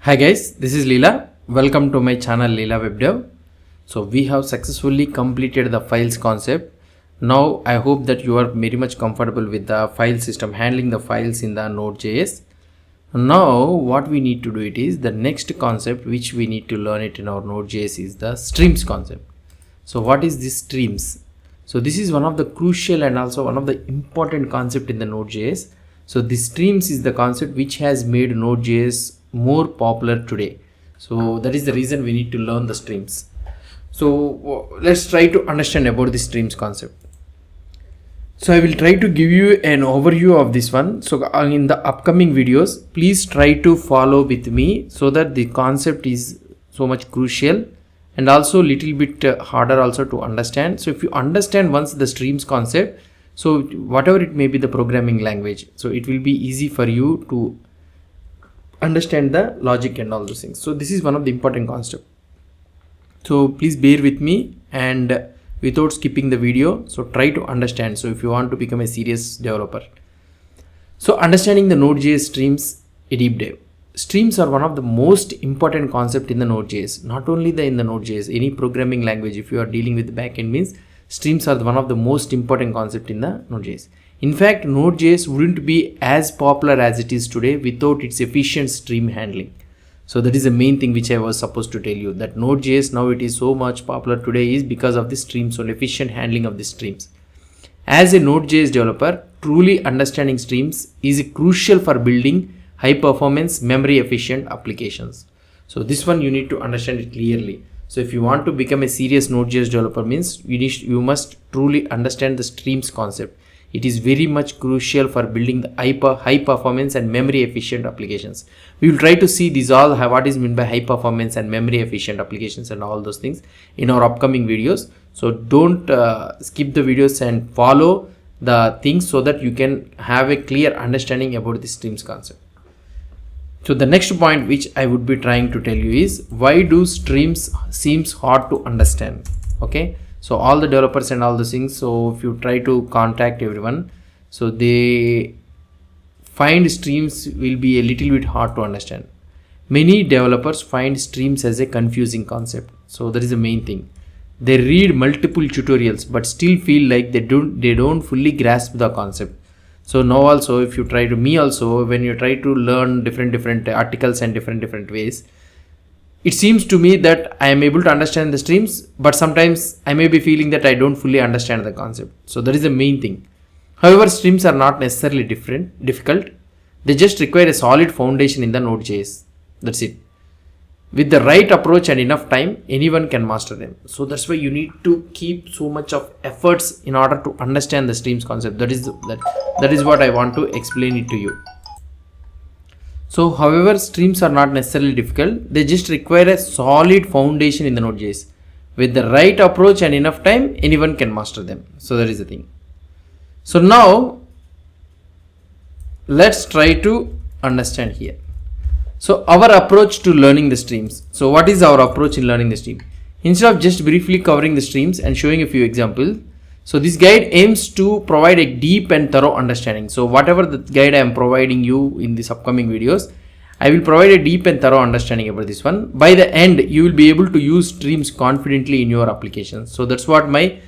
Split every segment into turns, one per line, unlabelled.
Hi guys, this is Leela. Welcome to my channel leelawebdev. So we have successfully completed the files concept. Now I hope that you are very much comfortable with the file system, handling the files in the node.js. Now what we need to do it is the next concept which we need to learn it in our node.js is the streams concept. So what is this streams? So this is one of the crucial and also one of the important concept in the node.js. So the streams is the concept which has made node.js more popular today. So that is the reason we need to learn the streams. So let's try to understand about the streams concept. So I will try to give you an overview of this one. So in the upcoming videos, please try to follow with me so that the concept is so much crucial and also little bit harder also to understand. So if you understand once the streams concept, so whatever it may be the programming language, so it will be easy for you to understand the logic and all those things. So this is one of the important concept. So please bear with me and without skipping the video, so try to understand. So if you want to become a serious developer, so understanding the node.js streams, a deep dive. Streams are one of the most important concept in the node.js. Not only in the node.js, any programming language, if you are dealing with the backend, means streams are one of the most important concept in the node.js. In fact, node.js wouldn't be as popular as it is today without its efficient stream handling. So that is the main thing which I was supposed to tell you, that node.js now it is so much popular today is because of the streams, so efficient handling of the streams. As a node.js developer, truly understanding streams is crucial for building high performance, memory efficient applications. So this one you need to understand it clearly. So if you want to become a serious node.js developer, means you must truly understand the streams concept. It is very much crucial for building the high performance and memory efficient applications. We will try to see these all what is meant by high performance and memory efficient applications and all those things in our upcoming videos. So don't skip the videos and follow the things so that you can have a clear understanding about the streams concept. So the next point which I would be trying to tell you is, why do streams seems hard to understand? Okay. So all the developers and all the things, so if you try to contact everyone, so they find streams will be a little bit hard to understand. Many developers find streams as a confusing concept. So that is the main thing. They read multiple tutorials but still feel like they don't fully grasp the concept. So now also if you try to when you try to learn different articles and different ways, it seems to me that I am able to understand the streams, but sometimes I may be feeling that I don't fully understand the concept. So that is the main thing. However, streams are not necessarily difficult. They just require a solid foundation in the node.js. That's it. With the right approach and enough time, anyone can master them. So that's why you need to keep so much of efforts in order to understand the streams concept. That is what I want to explain it to you. So however, streams are not necessarily difficult. They just require a solid foundation in the node.js. With the right approach and enough time, anyone can master them. So that is the thing. So now let's try to understand here. So our approach to learning the streams. So what is our approach in learning the stream? Instead of just briefly covering the streams and showing a few examples, so this guide aims to provide a deep and thorough understanding. So whatever the guide I am providing you in these upcoming videos, I will provide a deep and thorough understanding about this one. By the end, you will be able to use streams confidently in your applications. So that's what my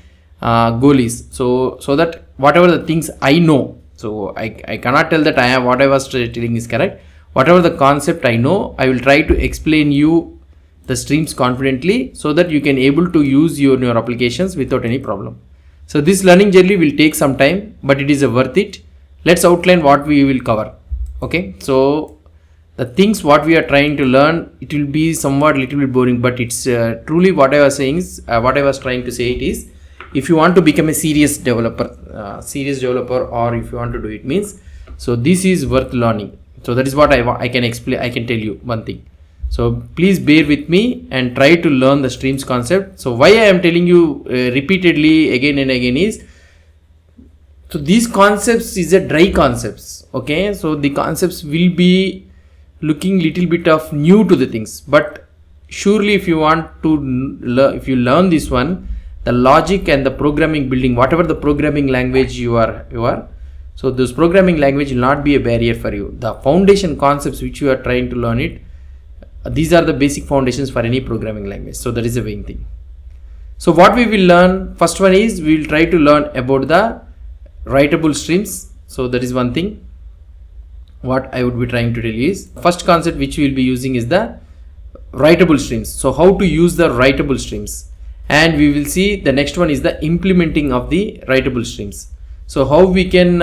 goal is. So that whatever the things I know, so I cannot tell that what I was telling is correct. Whatever the concept I know, I will try to explain you the streams confidently so that you can able to use your applications without any problem. So this learning journey will take some time, but it is worth it. Let's outline what we will cover. Okay. So the things what we are trying to learn, it will be somewhat little bit boring, but it's truly what I was saying is, what I was trying to say it is, if you want to become a serious developer, or if you want to do it means, so this is worth learning. So that is what I can explain. I can tell you one thing. So please bear with me and try to learn the streams concept. So why I am telling you repeatedly again and again is, so these concepts is a dry concepts. Okay. So the concepts will be looking little bit of new to the things, but surely if you want to if you learn this one, the logic and the programming building, whatever the programming language you are, so this programming language will not be a barrier for you. The foundation concepts which you are trying to learn it, These are the basic foundations for any programming language. So that is the main thing. So what we will learn, first one is we will try to learn about the writable streams. So that is one thing what I would be trying to tell you is, first concept which we will be using is the writable streams. So how to use the writable streams, and we will see the next one is the implementing of the writable streams. So how we can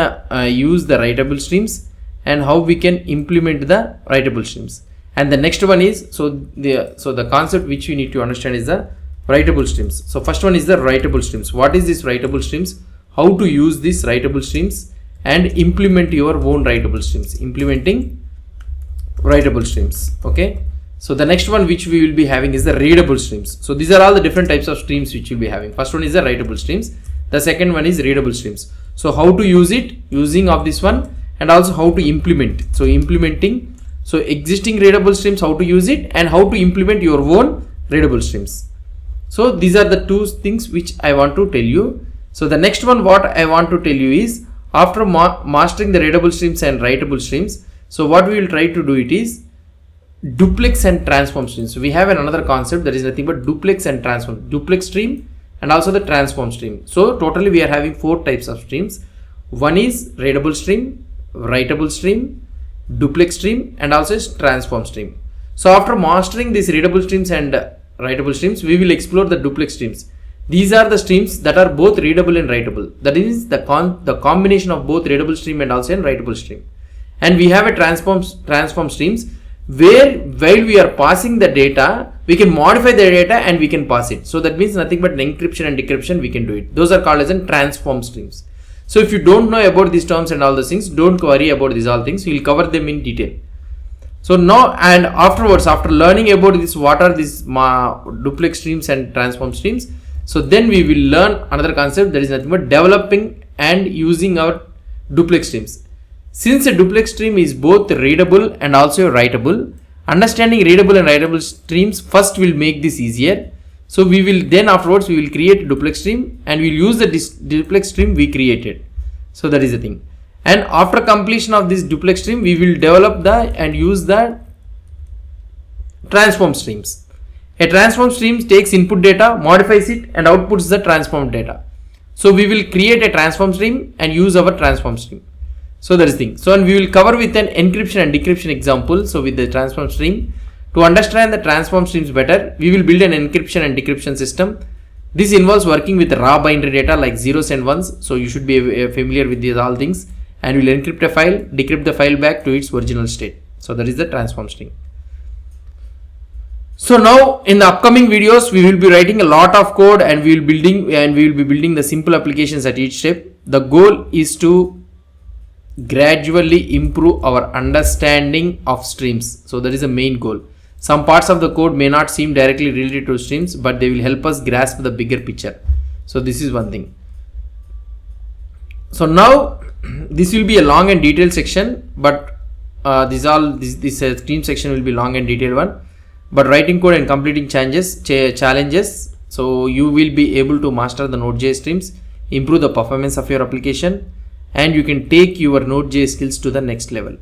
use the writable streams and how we can implement the writable streams. And the next one is, so the concept which you need to understand is the writable streams. So first one is the writable streams. What is this writable streams? How to use these writable streams and implement your own writable streams. Implementing writable streams. Okay. So the next one which we will be having is the readable streams. So these are all the different types of streams which you'll be having. First one is the writable streams. The second one is readable streams. So how to use it, using of this one, and also how to implement. So implementing, so existing readable streams, how to use it, and how to implement your own readable streams. So these are the two things which I want to tell you. So the next one what I want to tell you is, after mastering the readable streams and writable streams, so what we will try to do it is duplex and transform streams. So we have another concept that is nothing but duplex and transform, duplex stream and also the transform stream. So totally we are having 4 types of streams. One is readable stream, writable stream, duplex stream, and also is transform stream. So after mastering these readable streams and writable streams, we will explore the duplex streams. These are the streams that are both readable and writable. That is the combination of both readable stream and also a writable stream. And we have a transform streams where while we are passing the data, we can modify the data and we can pass it. So that means nothing but an encryption and decryption we can do it. Those are called as transform streams. So if you don't know about these terms and all those things, don't worry about these all things. We will cover them in detail. So now and afterwards, after learning about this, what are these duplex streams and transform streams, so then we will learn another concept that is nothing but developing and using our duplex streams. Since a duplex stream is both readable and also writable, understanding readable and writable streams first will make this easier. So we will then afterwards we will create a duplex stream and we will use the duplex stream we created. So that is the thing. And after completion of this duplex stream, we will develop and use the transform streams. A transform stream takes input data, modifies it and outputs the transformed data. So we will create a transform stream and use our transform stream. So that is the thing. So and we will cover with an encryption and decryption example. So with the transform stream, to understand the transform streams better, we will build an encryption and decryption system. This involves working with raw binary data like zeros and ones. So you should be familiar with these all things. And we will encrypt a file, decrypt the file back to its original state. So that is the transform stream. So now in the upcoming videos, we will be writing a lot of code and we will be building the simple applications at each step. The goal is to gradually improve our understanding of streams. So that is the main goal. Some parts of the code may not seem directly related to streams, but they will help us grasp the bigger picture. So this is one thing. So now this will be a long and detailed section, but this stream section will be long and detailed one. But writing code and completing challenges. So you will be able to master the Node.js streams, improve the performance of your application, and you can take your Node.js skills to the next level.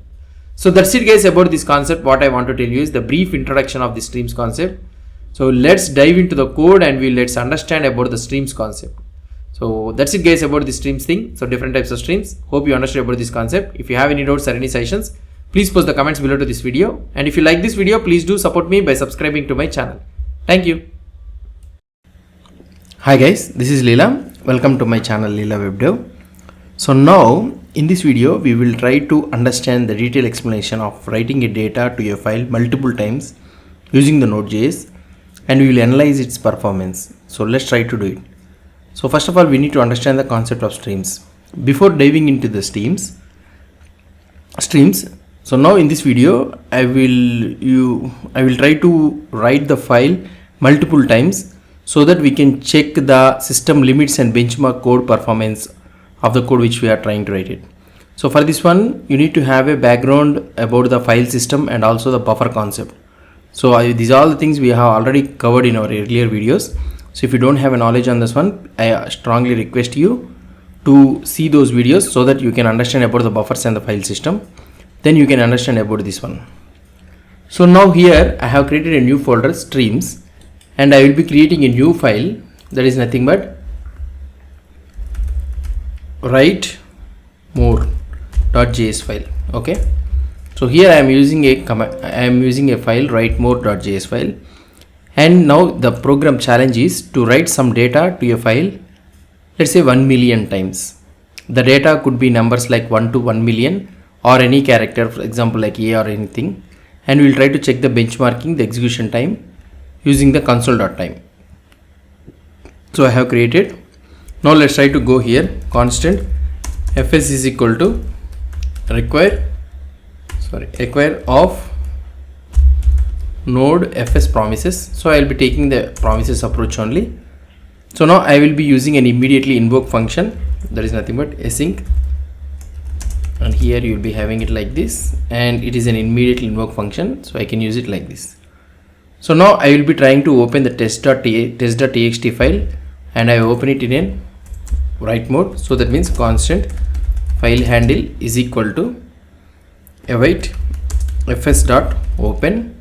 So that's it guys about this concept. What I want to tell you is the brief introduction of the streams concept. So let's dive into the code and let's understand about the streams concept. So that's it guys about the streams thing. So different types of streams. Hope you understood about this concept. If you have any doubts or any suggestions, please post the comments below to this video. And if you like this video, please do support me by subscribing to my channel. Thank you. Hi guys, this is Leela. Welcome to my channel Leela WebDev. So now in this video, we will try to understand the detailed explanation of writing a data to a file multiple times using the Node.js, and we will analyze its performance. So let's try to do it. So first of all, we need to understand the concept of streams. Before diving into the streams, so now in this video, I will try to write the file multiple times so that we can check the system limits and benchmark code performance of the code which we are trying to write it. So for this one, you need to have a background about the file system and also the buffer concept. So these are all the things we have already covered in our earlier videos. So if you don't have a knowledge on this one, I strongly request you to see those videos so that you can understand about the buffers and the file system. Then you can understand about this one. So now here I have created a new folder streams, and I will be creating a new file that is nothing but write more.js file. Okay, so here I am using a file write more.js file, and now the program challenge is to write some data to a file, let's say 1 million times. The data could be numbers like 1 to 1 million or any character, for example like A or anything, and we will try to check the benchmarking, the execution time using the console.time. So I have created. Now let's try to go here. Constant fs is equal to require of node fs promises. So I will be taking the promises approach only. So now I will be using an immediately invoke function that is nothing but async, and here you will be having it like this, and it is an immediately invoke function, so I can use it like this. So now I will be trying to open the test.txt file, and I open it in a write mode. So that means constant file handle is equal to await fs.open,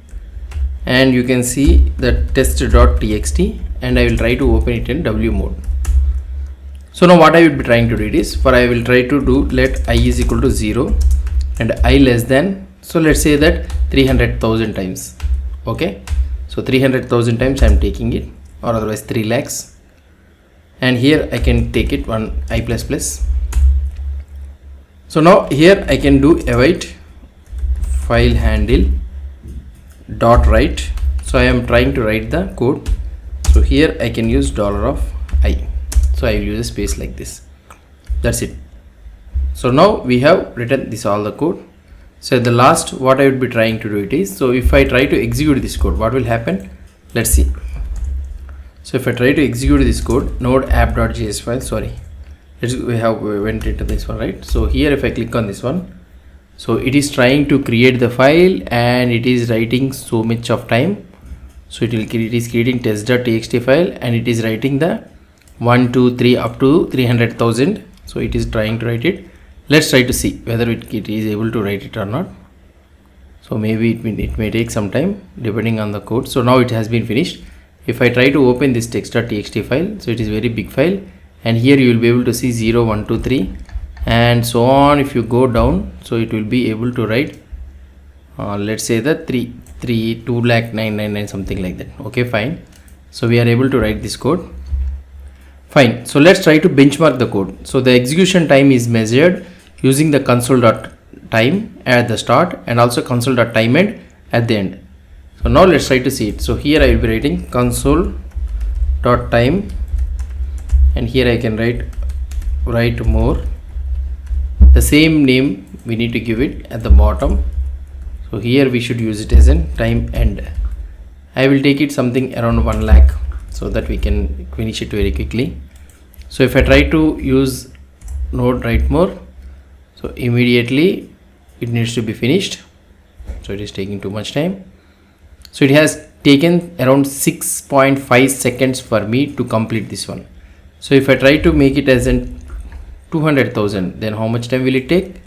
and you can see the test.txt, and I will try to open it in w mode. So now what I will be trying to do is, I will try to do let I is equal to 0 and I less than, so let's say that 300,000 times. Okay, so 300,000 times I am taking it, or otherwise 3 lakhs, and here I can take it 1 I plus plus. So now here I can do await file handle dot write. So I am trying to write the code, so here I can use $i. So I will use a space like this. That's it. So now we have written this all the code. So at the last, what I would be trying to do it is, so if I try to execute this code, what will happen? Let's see. So if I try to execute this code, node app.js file, we went into this one, right? So here if I click on this one, so it is trying to create the file, and it is writing so much of time. So it is creating test.txt file, and it is writing the 1 2 3 up to 300,000. So it is trying to write it. Let's try to see whether it is able to write it or not. So maybe it may take some time depending on the code. So now it has been finished. If I try to open this text.txt file, so it is very big file, and here you will be able to see 0 1 2 3 and so on. If you go down, so it will be able to write let's say that 2,999 something like that. Okay, fine. So we are able to write this code. Fine. So let's try to benchmark the code. So the execution time is measured using the console.time at the start and also console.time end at the end. So now let's try to see it. So here I will be writing console.time, and here I can write more. The same name we need to give it at the bottom. So here we should use it as a time end. I will take it something around 1 lakh so that we can finish it very quickly. So if I try to use node write more, so immediately it needs to be finished. So it is taking too much time. So it has taken around 6.5 seconds for me to complete this one. So if I try to make it as in 200,000, then how much time will it take?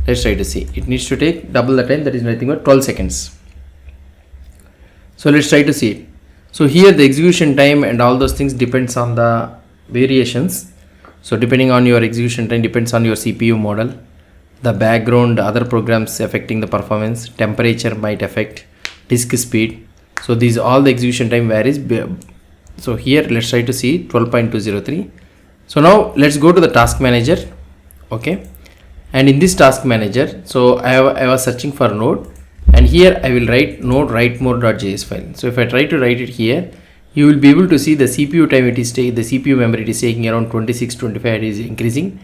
Let's try to see. It needs to take double the time, that is nothing but 12 seconds. So let's try to see it. So here the execution time and all those things depends on the variations. So depending on your execution time depends on your CPU model, the background, other programs affecting the performance, temperature might affect, disk speed. So these all the execution time varies. So here let's try to see 12.203. So now let's go to the task manager. Okay, and in this task manager, so I was searching for node, and here I will write node write more.js file. So if I try to write it here, you will be able to see the CPU time it is taking, the CPU memory it is taking around 26-25, it is increasing,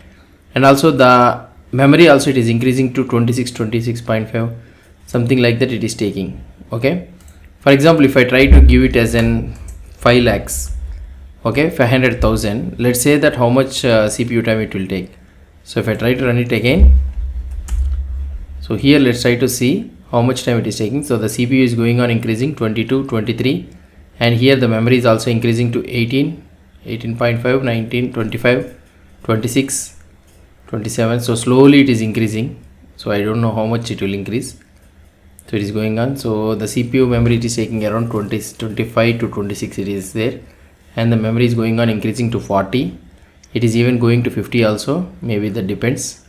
and also the memory also it is increasing to 26.5, something like that it is taking. Okay, for example, if I try to give it as an 5 lakhs, okay, 500,000, let's say that how much CPU time it will take. So if I try to run it again, so here let's try to see how much time it is taking. So the CPU is going on increasing 22, 23, and here the memory is also increasing to 18, 18.5, 19, 25, 26, 27. So slowly it is increasing. So I don't know how much it will increase. So it is going on. So the CPU memory it is taking around 25 to 26 it is there, and the memory is going on increasing to 40. It is even going to 50 also, maybe that depends.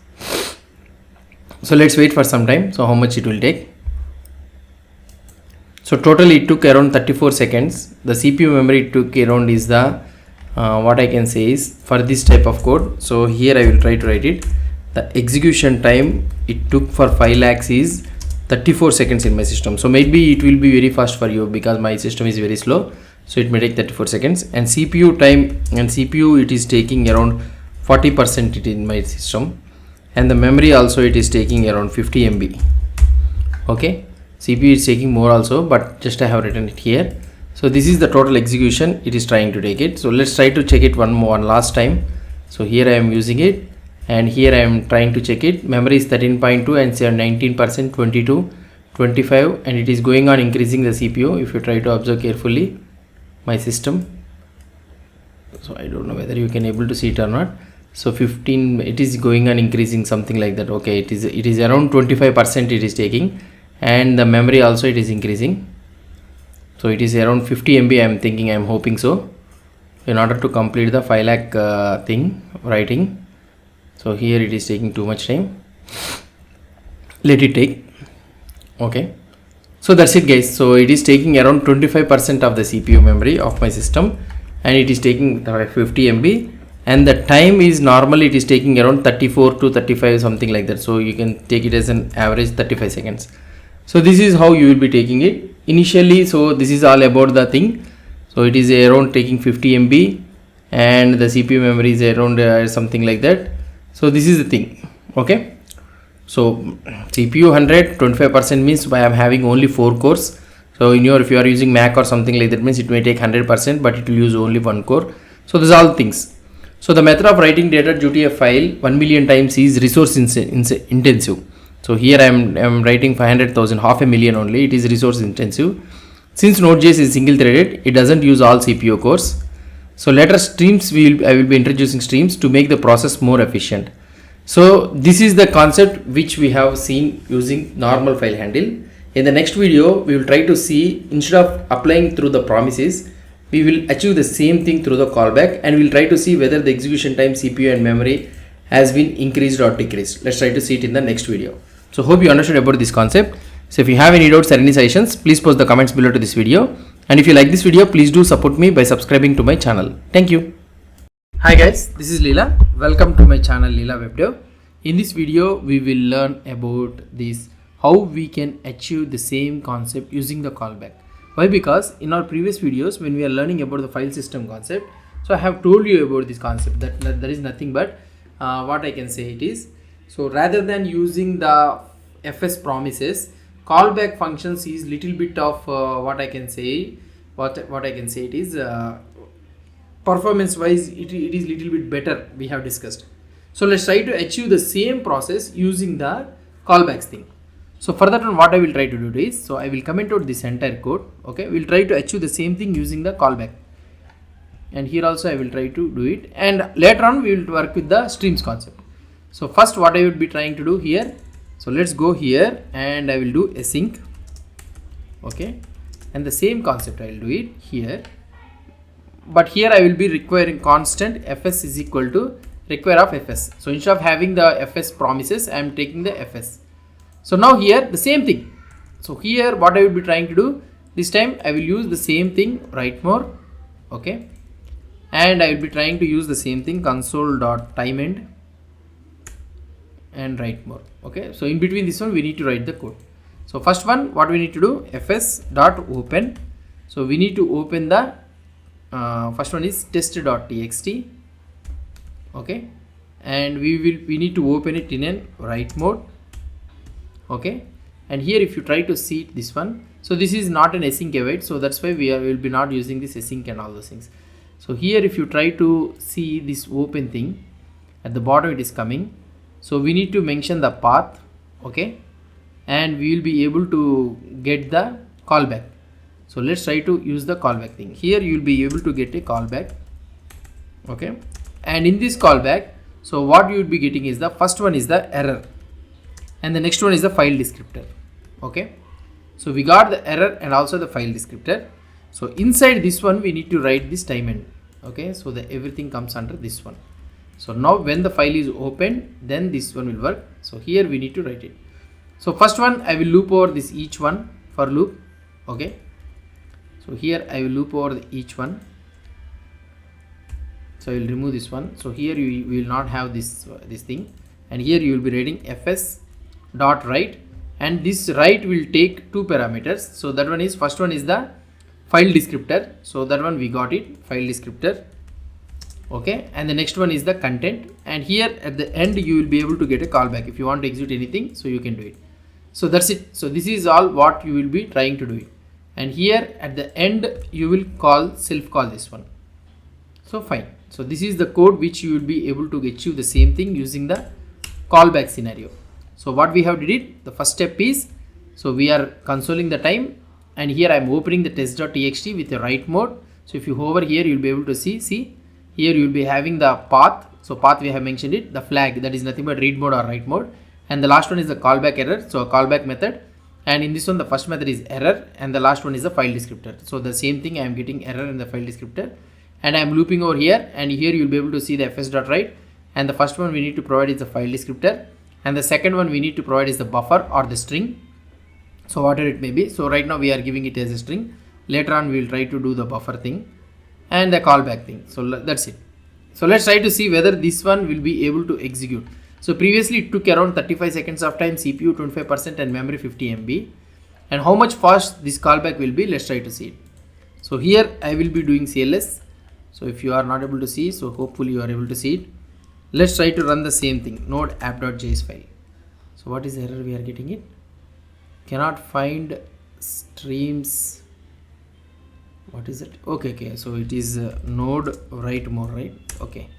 So let's wait for some time. So how much it will take? So totally it took around 34 seconds. The CPU memory it took around is the what I can say is for this type of code. So here I will try to write it. The execution time it took for 5 lakhs is 34 seconds in my system. So maybe it will be very fast for you because my system is very slow. So it may take 34 seconds, and CPU time and CPU it is taking around 40% it in my system, and the memory also it is taking around 50 MB. Okay, CPU is taking more also, but just I have written it here. So this is the total execution it is trying to take it. So let's try to check it one last time. So here I am using it, and here I am trying to check it. Memory is 13.2 and 19%, 22, 25, and it is going on increasing the CPU. If you try to observe carefully my system, so I don't know whether you can able to see it or not. So 15 it is going on increasing, something like that. Okay, it is around 25% it is taking, and the memory also it is increasing. So it is around 50 MB I am thinking, I am hoping so, in order to complete the 5 lakh thing writing. So here it is taking too much time. Let it take. Okay, so that's it guys. So it is taking around 25% of the CPU memory of my system, and it is taking 50 MB, and the time is normally it is taking around 34 to 35, something like that. So you can take it as an average 35 seconds. So this is how you will be taking it initially. So this is all about the thing. So it is around taking 50 MB, and the CPU memory is around something like that. So this is the thing. Okay, so CPU 100, 25% means I am having only 4 cores. So if you are using Mac or something like that, means it may take 100%, but it will use only 1 core. So these all things. So the method of writing data due to a file 1 million times is resource intensive. So here I am writing 500,000, half a million only. It is resource intensive. Since Node.js is single threaded, it doesn't use all CPU cores. So later streams I will be introducing streams to make the process more efficient. So this is the concept which we have seen using normal file handle. In the next video, we will try to see, instead of applying through the promises, we will achieve the same thing through the callback, and we will try to see whether the execution time, CPU and memory has been increased or decreased. Let's try to see it in the next video. So hope you understood about this concept. So if you have any doubts or any suggestions, please post the comments below to this video. And if you like this video, please do support me by subscribing to my channel. Thank you. Hi guys, this is Leela. Welcome to my channel Leela WebDev. In this video, we will learn about this, how we can achieve the same concept using the callback. Why? Because in our previous videos, when we are learning about the file system concept, so I have told you about this concept that there is nothing but what I can say it is. So rather than using the FS promises, callback functions is little bit of what I can say. What I can say it is performance wise it is little bit better, we have discussed. So let's try to achieve the same process using the callbacks thing. So for that one, what I will try to do is, so I will comment out this entire code. Okay, we'll try to achieve the same thing using the callback, and here also I will try to do it, and later on we will work with the streams concept. So first what I would be trying to do here, so let's go here and I will do async. Okay, and the same concept I will do it here, but here I will be requiring constant fs is equal to require of fs. So instead of having the fs promises, I am taking the fs. So now here the same thing. So here what I will be trying to do, this time I will use the same thing, write more. Okay, and I will be trying to use the same thing, console.timeend and write more. Okay, so in between this one we need to write the code. So first one, what we need to do, fs.open. So we need to open the first one is test.txt. Okay, and we need to open it in a write mode. Okay, and here if you try to see this one, so this is not an async await, so that's why we will be not using this async and all those things. So here if you try to see this open thing, at the bottom it is coming. So we need to mention the path. Okay, and we will be able to get the callback. So let's try to use the callback thing. Here you will be able to get a callback. Okay, and in this callback, so what you would be getting is the first one is the error, and the next one is the file descriptor. Okay, So we got the error and also the file descriptor. So inside this one we need to write this time end. Okay, so the everything comes under this one. So now when the file is opened, then this one will work. So here we need to write it. So first one I will loop over this each one for loop. Okay, so here I will loop over each one. So I will remove this one. So here you will not have this thing, and here you will be writing fs dot write, and this write will take two parameters. So that one is, first one is the file descriptor. So that one we got it, file descriptor. Okay, and the next one is the content, and here at the end you will be able to get a callback if you want to execute anything, so you can do it. So that's it. So this is all what you will be trying to do it, and here at the end you will self call this one. So fine. So this is the code which you will be able to achieve the same thing using the callback scenario. So what we have did it, the first step is, so we are consoling the time, and here I am opening the test.txt with the write mode. So if you hover here, you will be able to see here you will be having the path. So path we have mentioned it, the flag, that is nothing but read mode or write mode, and the last one is the callback error, so a callback method, and in this one the first method is error, and the last one is the file descriptor. So the same thing, I am getting error in the file descriptor, and I am looping over here, and here you will be able to see the fs.write, and the first one we need to provide is the file descriptor, and the second one we need to provide is the buffer or the string, so whatever it may be. So right now we are giving it as a string, later on we will try to do the buffer thing and the callback thing. So that's it. So let's try to see whether this one will be able to execute. So previously it took around 35 seconds of time, CPU 25% and memory 50 MB, and how much fast this callback will be, let's try to see it. So here I will be doing CLS. So if you are not able to see, so hopefully you are able to see it. Let's try to run the same thing, node app.js file. So what is the error we are getting it? Cannot find streams. What is it? Okay, so it is node write more, right? Okay,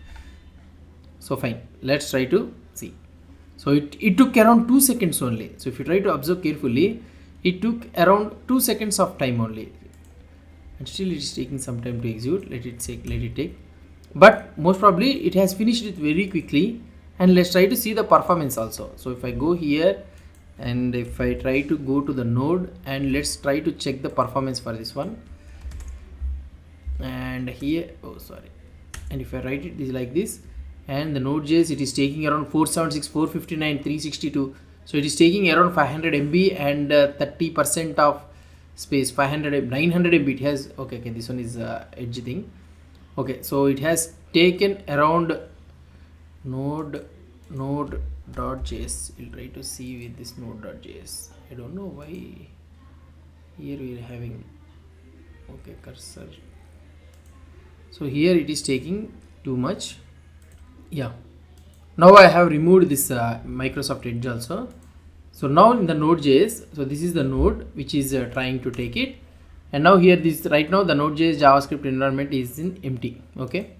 so fine, let's try to see. So it took around 2 seconds only. So if you try to observe carefully, it took around 2 seconds of time only, and still it is taking some time to execute. Let it take, but most probably it has finished it very quickly. And let's try to see the performance also. So if I go here and if I try to go to the node, and let's try to check the performance for this one, and here, and if I write it is like this, and the node.js, it is taking around 476, 459, 362. So it is taking around 500 MB and 30% of space, 900 MB it has. Okay, this one is edge thing. Okay, so it has taken around node.js. We'll try to see with this node.js. I don't know why here we are having, okay, cursor. So here it is taking too much. Yeah, now I have removed this Microsoft Edge also. So now in the node.js, so this is the node which is trying to take it, and now here this right now the node.js JavaScript environment is in empty. Okay,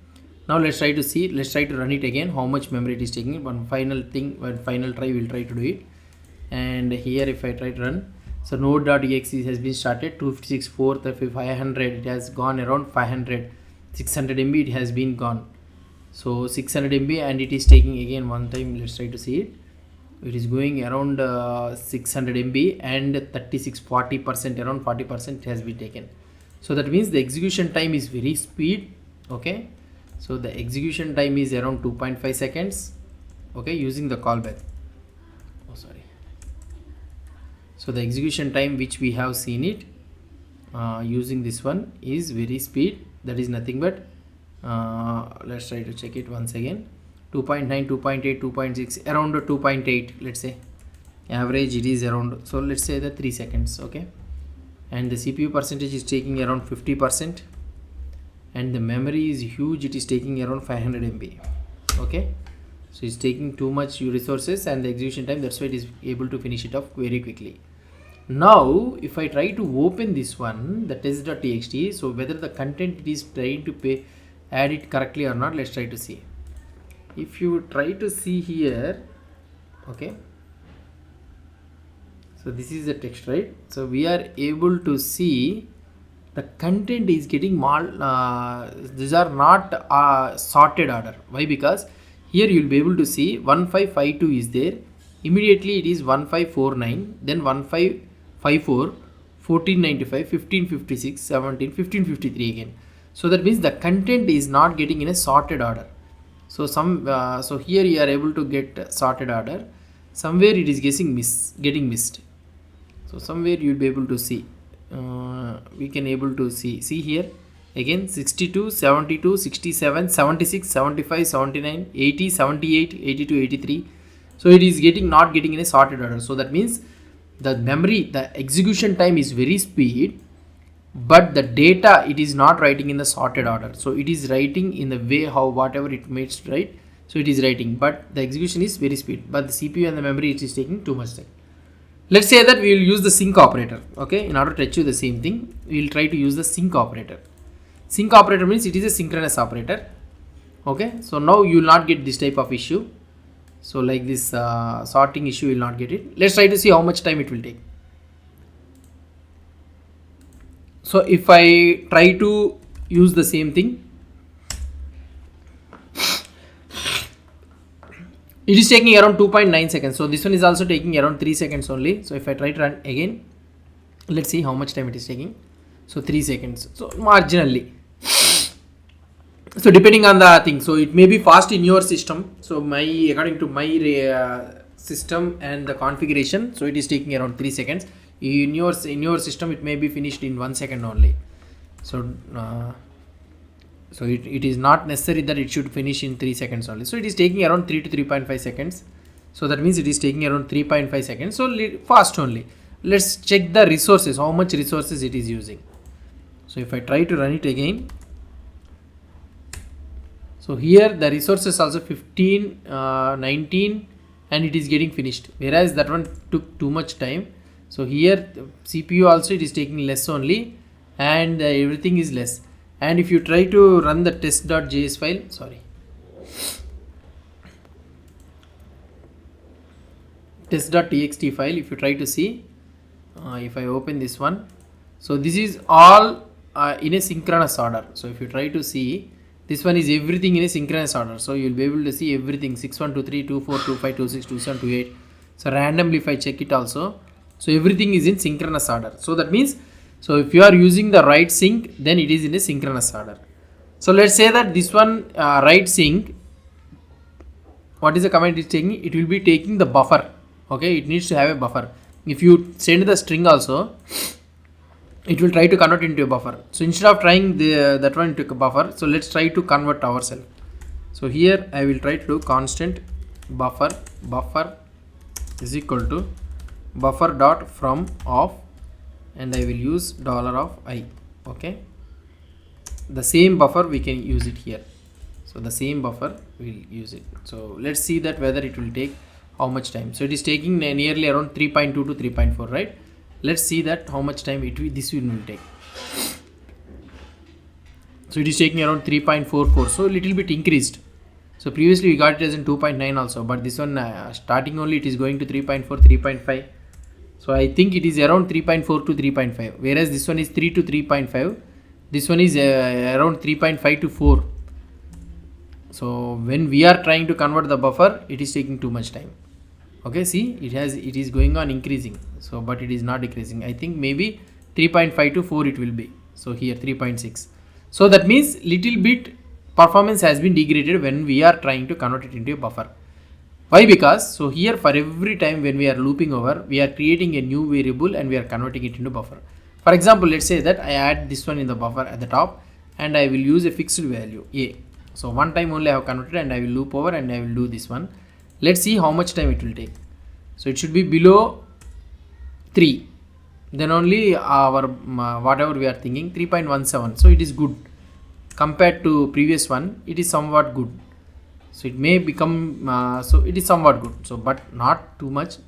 now let's try to see, let's try to run it again, how much memory it is taking. One final try we'll try to do it. And here if I try to run, so node.exe has been started, 256, 500, it has gone around 500, 600 MB it has been gone. So 600 MB, and it is taking again one time. Let's try to see it. It is going around 600 MB and 40%, around 40% has been taken. So that means the execution time is very speed. Okay, so the execution time is around 2.5 seconds. Okay, using the callback. So the execution time which we have seen it using this one is very speed. That is nothing but let's try to check it once again. 2.9, 2.8, 2.6, around 2.8, let's say average it is around, so let's say the 3 seconds. Okay, and the CPU percentage is taking around 50%, and the memory is huge, it is taking around 500 MB. Okay, so it's taking too much resources, and the execution time, that's why it is able to finish it off very quickly. Now if I try to open this one, the test.txt, so whether the content it is trying to add it correctly or not, let's try to see. If you try to see here, okay, so this is the text, right? So we are able to see the content is getting these are not sorted order. Why? Because here you will be able to see 1552 is there, immediately it is 1549, then 1554, 1495, 1556, 17, 1553 again. So that means the content is not getting in a sorted order. So so here you are able to get sorted order. Somewhere it is getting missed. So somewhere you'll be able to see. We can able to see here again 62, 72, 67, 76, 75, 79, 80, 78, 82, 83. So it is not getting in a sorted order. So that means the execution time is very speed, but the data it is not writing in the sorted order. So it is writing in the way how whatever it makes, right? So it is writing, but the execution is very speed, but the CPU and the memory it is taking too much time. Let's say that we will use the sync operator. Okay, in order to achieve the same thing, we will try to use the sync operator. Sync operator means it is a synchronous operator. Okay, so now you will not get this type of issue. So like this sorting issue will not get it. Let's try to see how much time it will take. So if I try to use the same thing, it is taking around 2.9 seconds. So this one is also taking around 3 seconds only. So if I try to run again, let's see how much time it is taking. So 3 seconds. So marginally. So depending on the thing, so it may be fast in your system. So according to my system and the configuration, so it is taking around 3 seconds. In your system, it may be finished in 1 second only. So it is not necessary that it should finish in 3 seconds only. So it is taking around 3 to 3.5 seconds. So that means it is taking around 3.5 seconds. So fast only. Let's check the resources, how much resources it is using. So if I try to run it again, so here the resources also 15, 19, and it is getting finished. Whereas that one took too much time. So here CPU also it is taking less only, and everything is less. And if you try to run the test.js file, test.txt file, if you try to see, if I open this one, so this is all in a synchronous order. So if you try to see, this one is everything in a synchronous order. So you will be able to see everything 6, 1, 2, 3, 2, 4, 2, 5, 2, 6, 2, 7, 2, 8. So randomly if I check it also, so everything is in synchronous order. So that means, so if you are using the write sync, then it is in a synchronous order. So let's say that this one write sync, what is the command it is taking? It will be taking the buffer. Okay, it needs to have a buffer. If you send the string also, it will try to convert into a buffer. So instead of trying that one into a buffer, so let's try to convert ourselves. So here I will try to do constant buffer is equal to buffer dot from off, and I will use $i. Okay, the same buffer we can use it here. So the same buffer we'll use it. So let's see that whether it will take how much time. So it is taking nearly around 3.2 to 3.4, right? Let's see that how much time this will take. So it is taking around 3.44, so a little bit increased. So previously we got it as in 2.9 also, but this one starting only it is going to 3.4, 3.5. So I think it is around 3.4 to 3.5, whereas this one is 3 to 3.5. This one is around 3.5 to 4. So when we are trying to convert the buffer, it is taking too much time. Okay, see, it is going on increasing. So but it is not decreasing. I think maybe 3.5 to 4 it will be. So here 3.6. So that means little bit performance has been degraded when we are trying to convert it into a buffer. Why? Because so here for every time when we are looping over, we are creating a new variable and we are converting it into buffer. For example, let's say that I add this one in the buffer at the top, and I will use a fixed value a. So one time only I have converted, and I will loop over and I will do this one. Let's see how much time it will take. So it should be below 3. Then only our whatever we are thinking 3.17. So it is good compared to previous one. It is somewhat good. So it may become so it is somewhat good. So but not too much.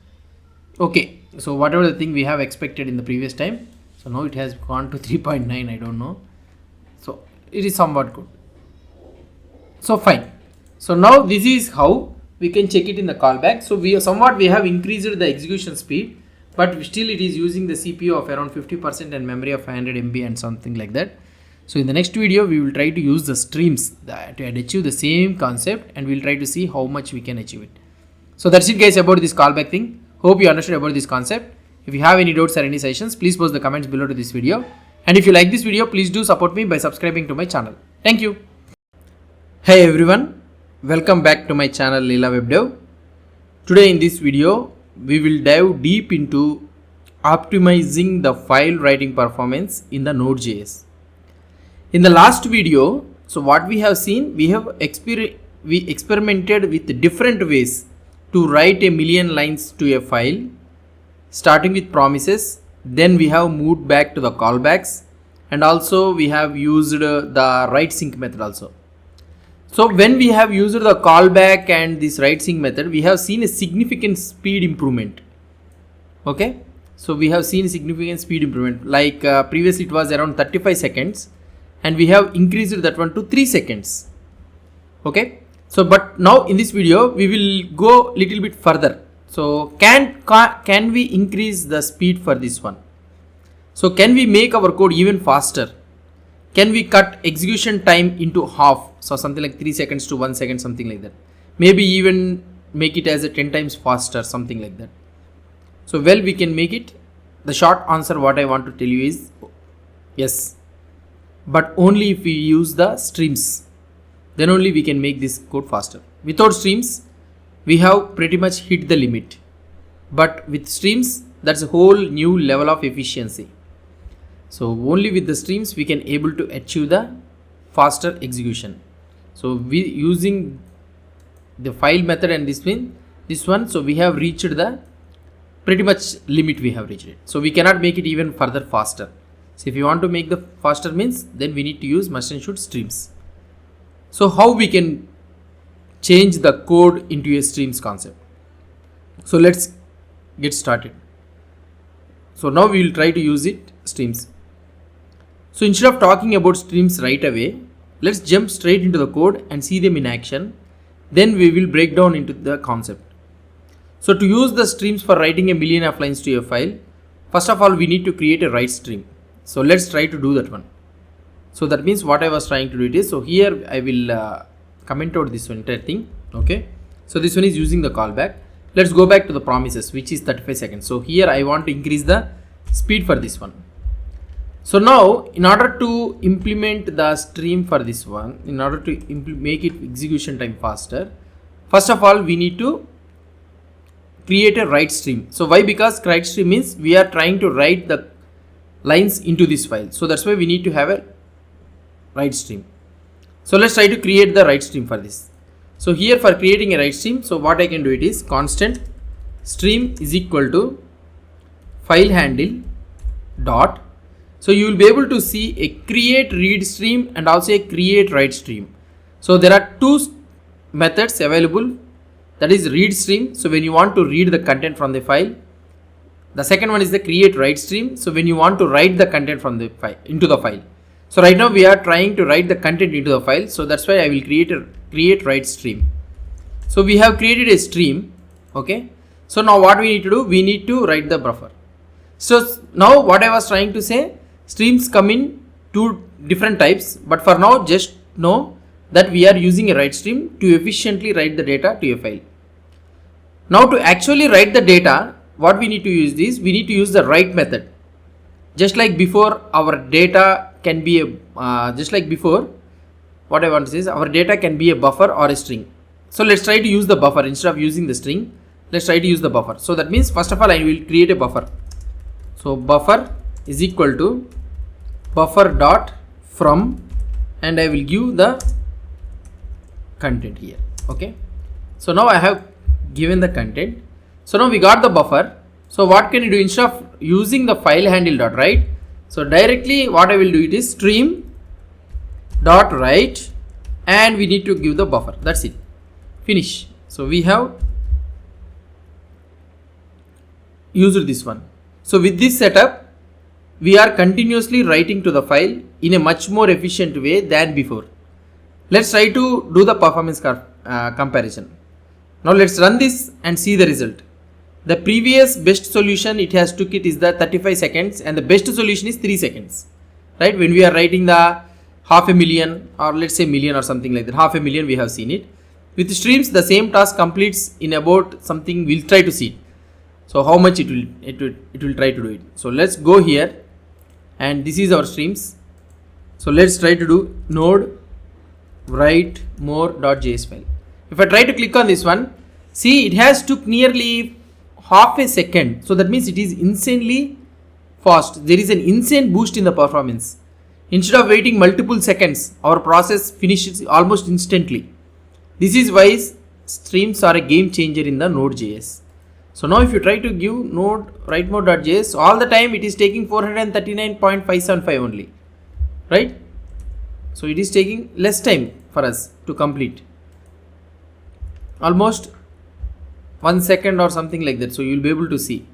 Okay. So whatever the thing we have expected in the previous time. So now it has gone to 3.9. I don't know. So it is somewhat good. So fine. So now this is how we can check it in the callback. So we have increased the execution speed, but still it is using the CPU of around 50% and memory of 500 MB and something like that. So in the next video, we will try to use the streams to achieve the same concept, and we'll try to see how much we can achieve it. So that's it guys about this callback thing. Hope you understood about this concept. If you have any doubts or any suggestions, please post the comments below to this video. And if you like this video, please do support me by subscribing to my channel. Thank you. Hey everyone, welcome back to my channel Leela WebDev. Today in this video, we will dive deep into optimizing the file writing performance in the Node.js. In the last video, so what we have seen, we experimented with different ways to write a million lines to a file, starting with promises. Then we have moved back to the callbacks, and also we have used the write sync method also. So when we have used the callback and this write sync method, we have seen a significant speed improvement. Okay, so we have seen significant speed improvement. Like previously it was around 35 seconds, and we have increased that one to 3 seconds. Okay, so but now in this video we will go little bit further. So can we increase the speed for this one? So can we make our code even faster? Can we cut execution time into half? So something like 3 seconds to 1 second, something like that. Maybe even make it as a 10 times faster, something like that. So well, we can make it. The short answer what I want to tell you is yes, but only if we use the streams. Then only we can make this code faster. Without streams, we have pretty much hit the limit. But with streams, that's a whole new level of efficiency. So only with the streams we can able to achieve the faster execution. So we using the file method and this one, so we have reached the pretty much limit we have reached it. So we cannot make it even further faster. So if you want to make the faster means, then we need to use must and should streams. So how we can change the code into a streams concept? So let's get started. So now we will try to use it streams. So instead of talking about streams right away, let's jump straight into the code and see them in action. Then we will break down into the concept. So to use the streams for writing a million of lines to a file, first of all we need to create a write stream. So let's try to do that one. So that means what I was trying to do it is, so here I will comment out this entire thing. Okay, so this one is using the callback. Let's go back to the promises, which is 35 seconds. So here I want to increase the speed for this one. So now in order to implement the stream for this one, in order to make it execution time faster, first of all we need to create a write stream. So why? Because write stream means we are trying to write the lines into this file. So that's why we need to have a write stream. So let's try to create the write stream for this. So here for creating a write stream, so what I can do it is constant stream is equal to file handle dot. So you will be able to see a create read stream and also a create write stream. So there are two methods available, that is read stream. So when you want to read the content from the file, the second one is the create write stream. So when you want to write the content from the file into the file. So right now we are trying to write the content into the file. So that's why I will create a create write stream. So we have created a stream. Okay. So now what we need to do, we need to write the buffer. So now what I was trying to say, streams come in two different types, but for now just know that we are using a write stream to efficiently write the data to a file. Now to actually write the data, what we need to use is, we need to use the write method. Just like before, our data can be a, just like before, what I want to say is our data can be a buffer or a string. So let's try to use the buffer instead of using the string. Let's try to use the buffer. So that means first of all I will create a buffer. So buffer is equal to buffer dot from, and I will give the content here. Okay, so now I have given the content. So now we got the buffer. So what can you do instead of using the file handle dot write? So directly what I will do it is stream dot write, and we need to give the buffer. That's it. Finish. So we have used this one. So with this setup, we are continuously writing to the file in a much more efficient way than before. Let's try to do the performance comparison. Now let's run this and see the result. The previous best solution it has took it is the 35 seconds, and the best solution is 3 seconds. Right? When we are writing the 500,000 or let's say million or something like that, 500,000 we have seen it. With streams the same task completes in about something, we'll try to see. So how much it will try to do it. So let's go here, and this is our streams. So let's try to do node write more.js file. If I try to click on this one, see, it has took nearly half a second. So that means it is insanely fast. There is an insane boost in the performance. Instead of waiting multiple seconds, our process finishes almost instantly. This is why streams are a game changer in the Node.js. So now if you try to give node write more.js, all the time it is taking 439.575 only, right? So it is taking less time for us to complete, almost 1 second or something like that. So you will be able to see.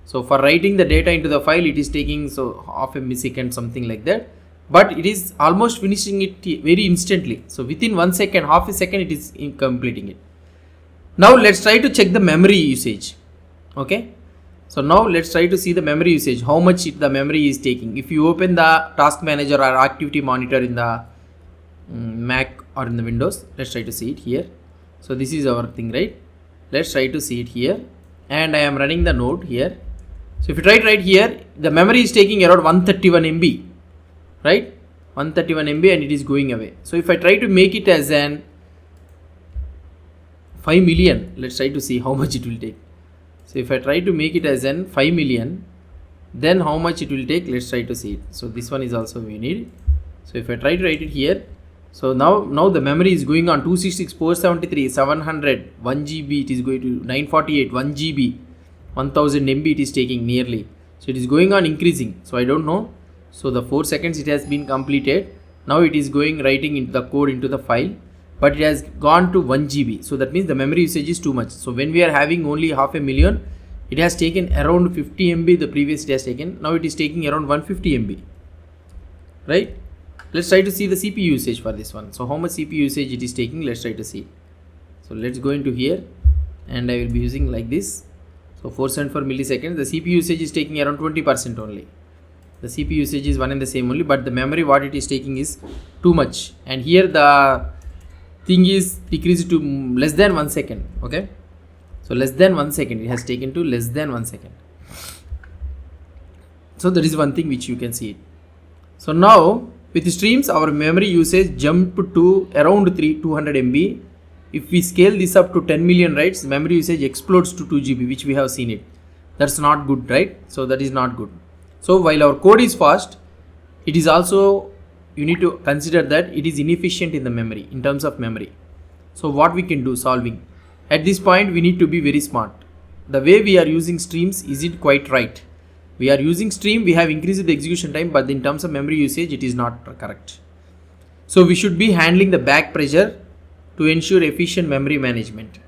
So for writing the data into the file, it is taking so half a millisecond, something like that, but it is almost finishing it very instantly. So within 1 second, half a second, it is completing it. Now let's try to check the memory usage. Okay, so now let's try to see the memory usage, how much the memory is taking. If you open the task manager or activity monitor in the Mac or in the Windows, let's try to see it here. So this is our thing, right? Let's try to see it here, and I am running the node here. So if you try to write here, the memory is taking around 131 MB, right? 131 MB, and it is going away. So if I try to make it as an 5 million, let's try to see how much it will take. So if I try to make it as an 5 million, then how much it will take, let's try to see it. So this one is also we need. So if I try to write it here, so now the memory is going on 266, 473, 700, 1 GB, it is going to 948, 1 GB, 1000 MB it is taking nearly. So it is going on increasing. So I don't know. So the 4 seconds it has been completed. Now it is going writing into the code into the file, but it has gone to 1 GB. So that means the memory usage is too much. So when we are having only half a million, it has taken around 50 MB the previous it has taken. Now it is taking around 150 MB, right? Let's try to see the CPU usage for this one. So how much CPU usage it is taking, let's try to see. So let's go into here, and I will be using like this. So 474 milliseconds, the CPU usage is taking around 20% only. The CPU usage is one and the same only, but the memory what it is taking is too much. And here the thing is decreased to less than 1 second. Okay, so less than 1 second, it has taken to less than 1 second. So that is one thing which you can see it. So now with streams, our memory usage jumped to around 200 MB. If we scale this up to 10 million writes, memory usage explodes to 2 GB, which we have seen it. That's not good, right? So that is not good. So while our code is fast, it is also, you need to consider that it is inefficient in the memory, in terms of memory. So what we can do solving? At this point, we need to be very smart. The way we are using streams, is it quite right? We are using stream, we have increased the execution time, but in terms of memory usage, it is not correct. So we should be handling the back pressure to ensure efficient memory management.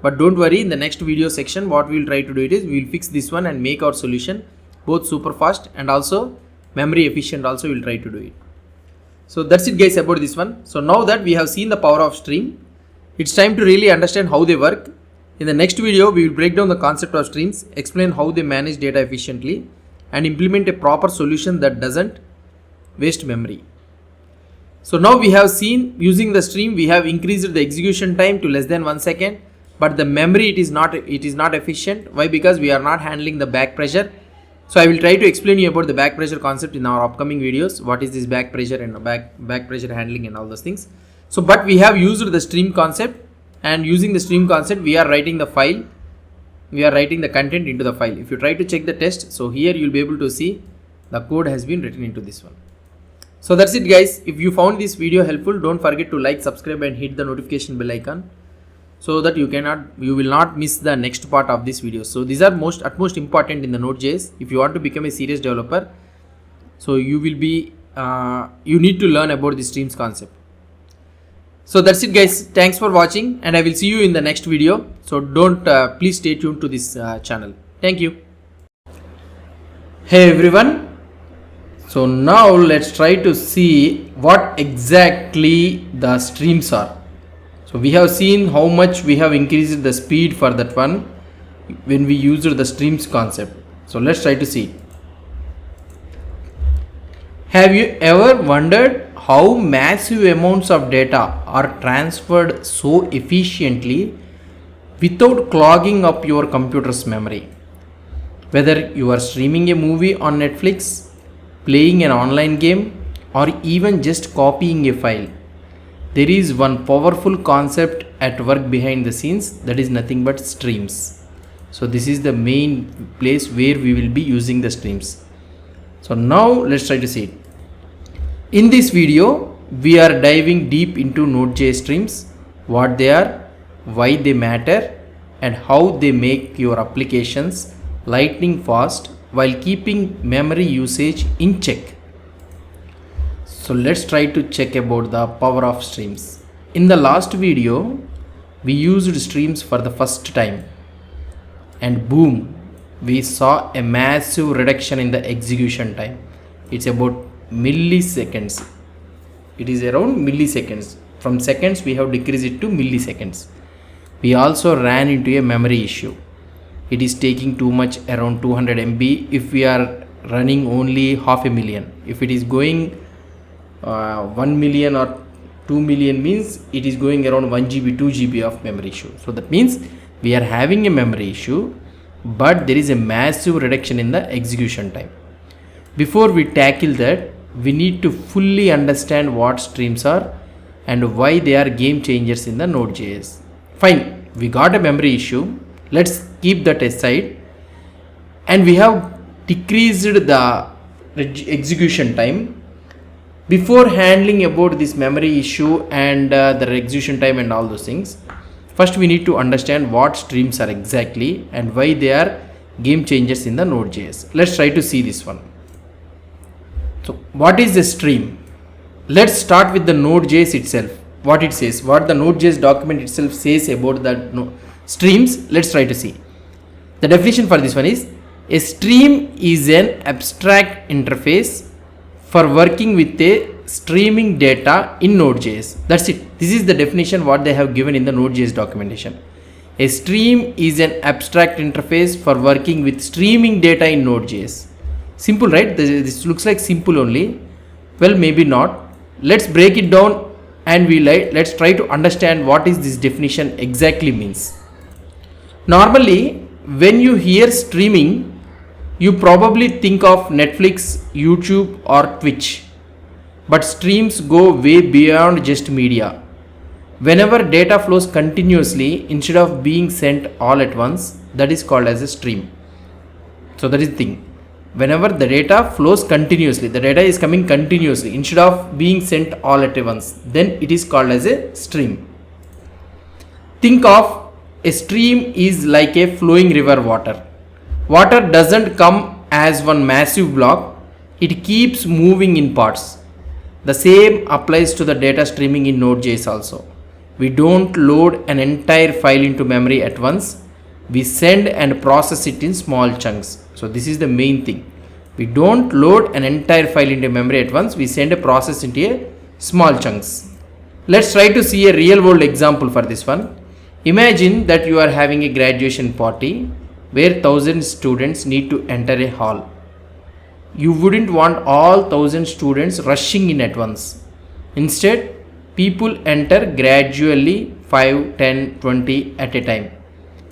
But don't worry, in the next video section, what we will try to do it is, we will fix this one and make our solution both super fast and also memory efficient also we will try to do it. So that's it guys about this one. So now that we have seen the power of stream, it's time to really understand how they work. In the next video, we will break down the concept of streams, explain how they manage data efficiently, and implement a proper solution that doesn't waste memory. So now we have seen using the stream, we have increased the execution time to less than 1 second, but the memory it is not efficient. Why? Because we are not handling the back pressure. So I will try to explain you about the back pressure concept in our upcoming videos. What is this back pressure and back pressure handling and all those things. So but we have used the stream concept, and using the stream concept, we are writing the file, we are writing the content into the file. If you try to check the test, so here you will be able to see the code has been written into this one. So that's it guys. If you found this video helpful, don't forget to like, subscribe and hit the notification bell icon, so that you will not miss the next part of this video. So these are utmost important in the Node.js. If you want to become a serious developer, so you will be you need to learn about the streams concept. So that's it guys. Thanks for watching, and I will see you in the next video. So don't please stay tuned to this channel. Thank you. Hey everyone. So now let's try to see what exactly the streams are. So we have seen how much we have increased the speed for that one when we used the streams concept. So let's try to see. Have you ever wondered how massive amounts of data are transferred so efficiently without clogging up your computer's memory? Whether you are streaming a movie on Netflix, playing an online game, or even just copying a file, there is one powerful concept at work behind the scenes, that is nothing but streams. So this is the main place where we will be using the streams. So now let's try to see it. In this video, we are diving deep into Node.js streams, what they are, why they matter, and how they make your applications lightning fast while keeping memory usage in check. So let's try to check about the power of streams. In the last video, we used streams for the first time, and boom, we saw a massive reduction in the execution time. It's about milliseconds. It is around milliseconds. From seconds we have decreased it to milliseconds. We also ran into a memory issue. It is taking too much, around 200 MB if we are running only 500,000. If it is going 1 million or 2 million, means it is going around 1 GB, 2 GB of memory issue. So that means we are having a memory issue, but there is a massive reduction in the execution time. Before we tackle that, we need to fully understand what streams are and why they are game changers in the Node.js. Fine, we got a memory issue. Let's keep that aside, and we have decreased the execution time. Before handling about this memory issue and the execution time and all those things, first we need to understand what streams are exactly and why they are game changers in the Node.js. Let's try to see this one. So what is a stream? Let's start with the Node.js itself. What it says, what the Node.js document itself says about the streams. Let's try to see. The definition for this one is, a stream is an abstract interface for working with a streaming data in Node.js. That's it. This is the definition what they have given in the Node.js documentation. A stream is an abstract interface for working with streaming data in Node.js. Simple, right? This looks like simple only. Well, maybe not. Let's break it down and let's try to understand what is this definition exactly means. Normally, when you hear streaming, you probably think of Netflix, YouTube, or Twitch. But streams go way beyond just media. Whenever data flows continuously instead of being sent all at once, that is called as a stream. So that is the thing. Whenever the data flows continuously, the data is coming continuously instead of being sent all at once, then it is called as a stream. Think of a stream is like a flowing river water. Water doesn't come as one massive block, it keeps moving in parts. The same applies to the data streaming in Node.js also. We don't load an entire file into memory at once. We send and process it in small chunks. So this is the main thing. We don't load an entire file into memory at once. We send a process into a small chunks. Let's try to see a real world example for this one. Imagine that you are having a graduation party where 1,000 students need to enter a hall. You wouldn't want all 1,000 students rushing in at once. Instead, people enter gradually, 5, 10, 20 at a time.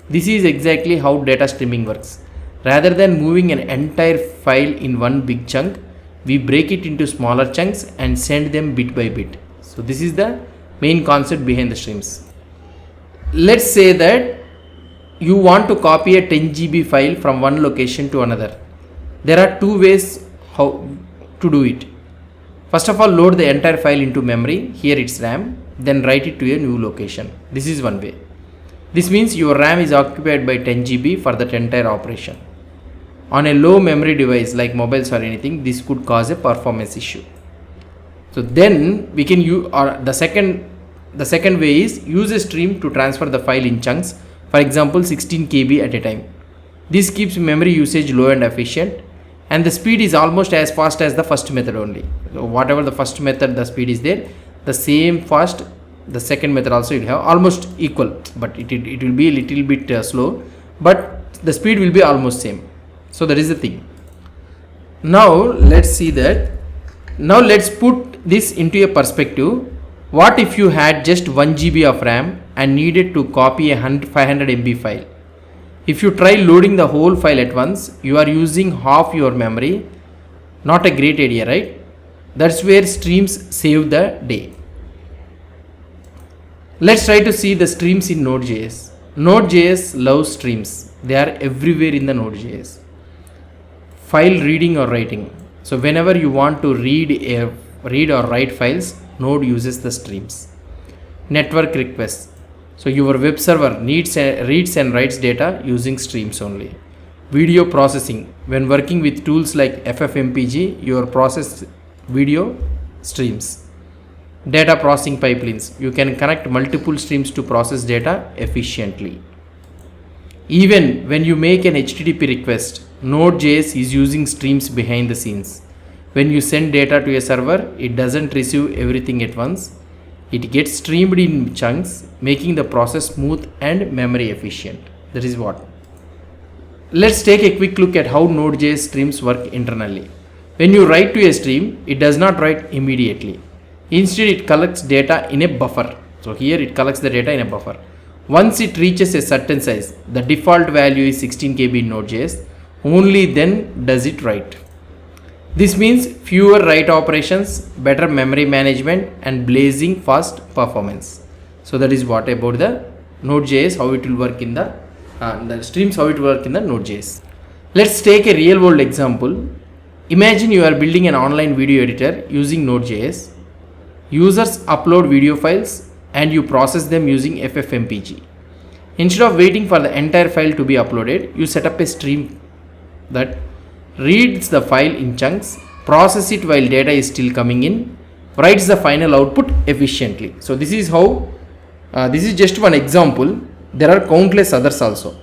This is exactly how data streaming works. Rather than moving an entire file in one big chunk, we break it into smaller chunks and send them bit by bit. So this is the main concept behind the streams. Let's say that you want to copy a 10 GB file from one location to another. There are two ways how to do it. First of all, load the entire file into memory. Here it's RAM. Then write it to a new location. This is one way. This means your RAM is occupied by 10 GB for that entire operation. On a low memory device like mobiles or anything, this could cause a performance issue. So then we can use, or the second way is use a stream to transfer the file in chunks. For example, 16 KB at a time. This keeps memory usage low and efficient, and the speed is almost as fast as the first method only. So whatever the first method, the speed is there, the same fast the second method also will have almost equal, but it will be a little bit slow, but the speed will be almost same. So that is the thing. Now let's see that. Now let's put this into a perspective. What if you had just 1 GB of RAM and needed to copy a 500 MB file? If you try loading the whole file at once, you are using half your memory. Not a great idea, right? That's where streams save the day. Let's try to see the streams in Node.js. Node.js loves streams. They are everywhere in the Node.js. File reading or writing. So whenever you want to read or write files, Node uses the streams. Network requests. So your web server reads and writes data using streams only. Video processing. When working with tools like FFmpeg, your process video streams. Data processing pipelines. You can connect multiple streams to process data efficiently. Even when you make an HTTP request, Node.js is using streams behind the scenes. When you send data to a server, it doesn't receive everything at once. It gets streamed in chunks, making the process smooth and memory efficient. That is what. Let's take a quick look at how Node.js streams work internally. When you write to a stream, it does not write immediately. Instead, it collects data in a buffer. So here it collects the data in a buffer. Once it reaches a certain size, the default value is 16 KB in Node.js, only then does it write. This means fewer write operations, better memory management and blazing fast performance. So that is what about the Node.js, how it will work in the streams, how it will work in the Node.js. Let's take a real world example. Imagine you are building an online video editor using Node.js. Users upload video files and you process them using FFmpeg. Instead of waiting for the entire file to be uploaded, you set up a stream that reads the file in chunks, process it while data is still coming in, writes the final output efficiently. So this is how, this is just one example. There are countless others also.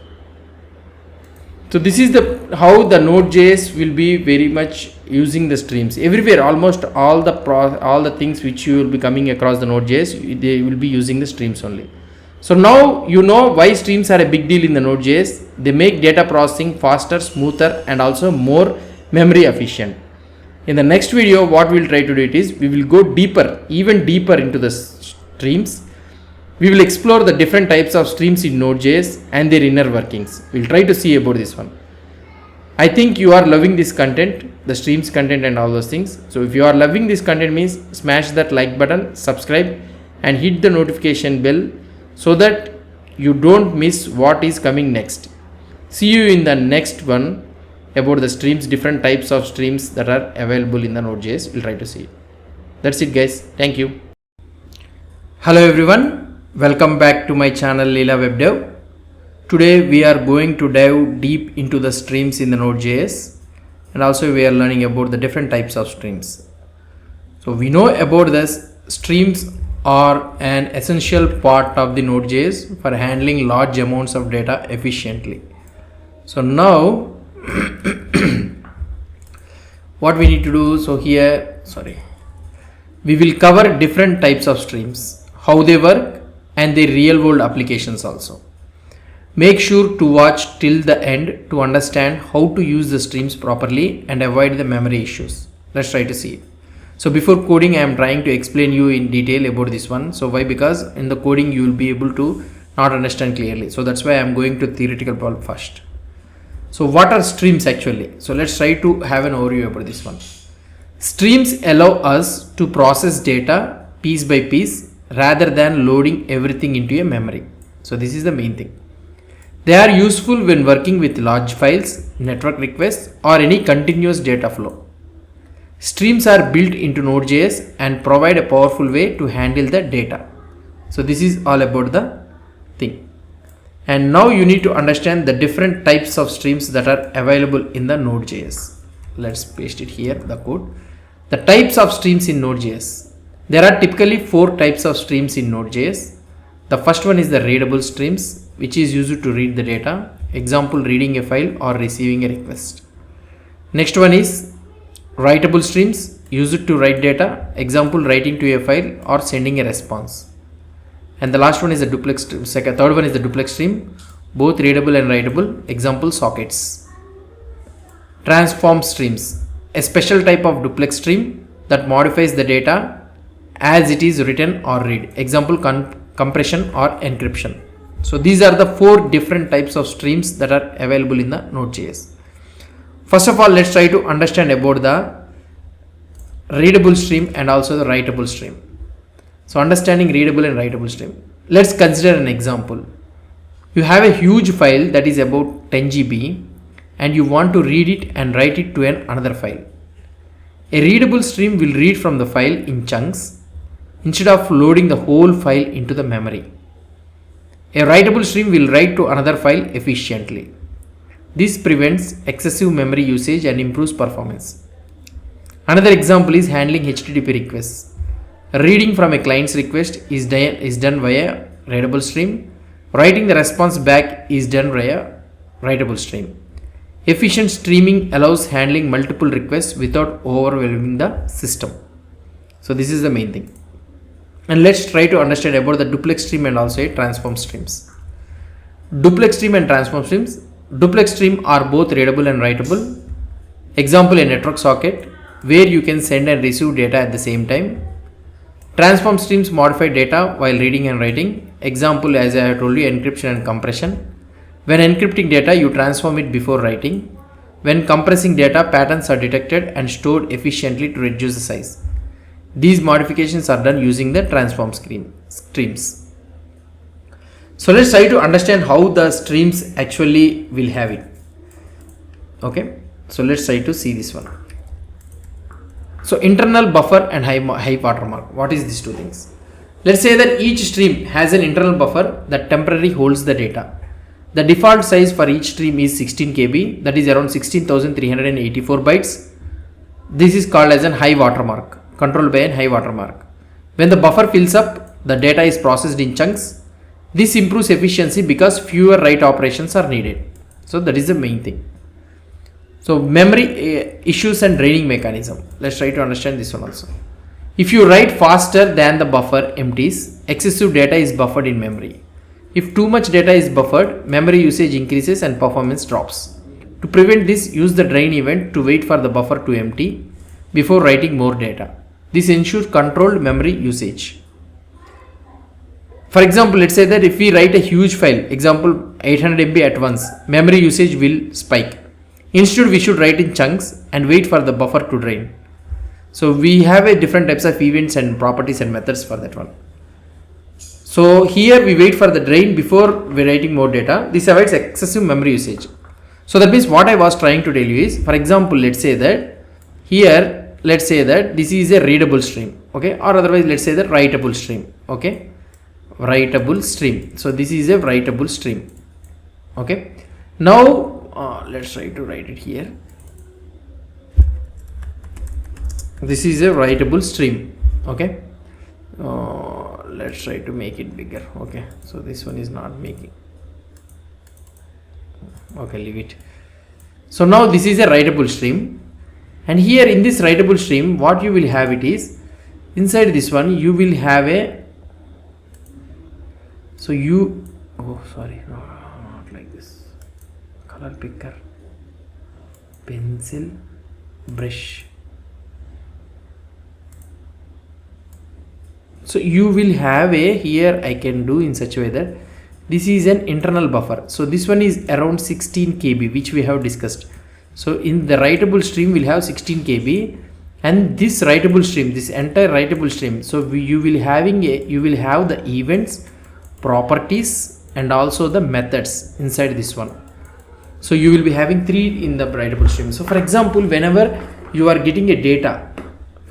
So this is how the Node.js will be very much using the streams everywhere. Almost all the things which you will be coming across the Node.js, they will be using the streams only. So now you know why streams are a big deal in the Node.js. They make data processing faster, smoother and also more memory efficient. In the next video, what we will try to do is we will go deeper, even deeper into the streams. We will explore the different types of streams in Node.js and their inner workings. We will try to see about this one. I think you are loving this content, the streams content and all those things. So if you are loving this content, means smash that like button, subscribe and hit the notification bell so that you don't miss what is coming next. See you in the next one about the streams, different types of streams that are available in the Node.js. We'll try to see. That's it guys. Thank you. Hello everyone. Welcome back to my channel Leela WebDev. Today we are going to dive deep into the streams in the Node.js and also we are learning about the different types of streams. So we know about this. Streams are an essential part of the Node.js for handling large amounts of data efficiently. So now what we need to do, so here we will cover different types of streams, how they work and their real world applications also. Make sure to watch till the end to understand how to use the streams properly and avoid the memory issues. Let's try to see it. So before coding, I am trying to explain you in detail about this one. So why? Because in the coding you will be able to not understand clearly. So that's why I am going to theoretical part first. So what are streams actually? So let's try to have an overview about this one. Streams allow us to process data piece by piece rather than loading everything into a memory. So this is the main thing. They are useful when working with large files, network requests or any continuous data flow. Streams are built into Node.js and provide a powerful way to handle the data. So this is all about the thing. And now you need to understand the different types of streams that are available in the Node.js. Let's paste it here, the code. The types of streams in Node.js. There are typically 4 types of streams in Node.js. The first one is the readable streams, which is used to read the data. Example, reading a file or receiving a request. Next one is writable streams, used to write data. Example, writing to a file or sending a response. And the last one is the duplex stream. Third one is the duplex stream, both readable and writable. Example, sockets. Transform streams, a special type of duplex stream that modifies the data as it is written or read. Example, compression or encryption. So these are the 4 different types of streams that are available in the Node.js. First of all, let's try to understand about the readable stream and also the writable stream. So understanding readable and writable stream. Let's consider an example. You have a huge file that is about 10 GB and you want to read it and write it to another file. A readable stream will read from the file in chunks instead of loading the whole file into the memory. A writable stream will write to another file efficiently. This prevents excessive memory usage and improves performance. Another example is handling HTTP requests. Reading from a client's request is done via readable stream. Writing the response back is done via writable stream. Efficient streaming allows handling multiple requests without overwhelming the system. So this is the main thing. And let's try to understand about the duplex stream and also transform streams. Duplex stream and transform streams. Duplex stream are both readable and writable. Example, a network socket where you can send and receive data at the same time. Transform streams modify data while reading and writing. Example, as I have told you, encryption and compression. When encrypting data, you transform it before writing. When compressing data, patterns are detected and stored efficiently to reduce the size. These modifications are done using the transform streams. So let's try to understand how the streams actually will have it. Okay, so let's try to see this one. So internal buffer and high watermark. What is these two things? Let's say that each stream has an internal buffer that temporarily holds the data. The default size for each stream is 16 KB, that is around 16,384 bytes. This is called as a high watermark, controlled by a high watermark. When the buffer fills up, the data is processed in chunks. This improves efficiency because fewer write operations are needed. So that is the main thing. So memory issues and draining mechanism. Let's try to understand this one also. If you write faster than the buffer empties, excessive data is buffered in memory. If too much data is buffered, memory usage increases and performance drops. To prevent this, use the drain event to wait for the buffer to empty before writing more data. This ensures controlled memory usage. For example, let's say that if we write a huge file, example 800 MB at once, memory usage will spike. Instead, we should write in chunks and wait for the buffer to drain. So we have a different types of events and properties and methods for that one. So here we wait for the drain before we writing more data. This avoids excessive memory usage. So that means what I was trying to tell you is, for example, let's say that here, let's say that this is a readable stream, okay, or otherwise let's say the writable stream, okay, writable stream. So this is a writable stream, okay. Now let's try to write it here. This is a writable stream, okay. Let's try to make it bigger. Okay, so this one is not making. Okay, leave it. So now this is a writable stream, and here in this writable stream, what you will have it is, inside this one you will have a, so you, oh sorry, no, not like this, color picker, pencil, brush. So you will have a, here I can do in such a way that this is an internal buffer. So this one is around 16 KB, which we have discussed. So in the writable stream we'll have 16 KB, and this writable stream, this entire writable stream, so you will have the events, properties, and also the methods inside this one. So you will be having 3 in the writable stream. So for example, whenever you are getting a data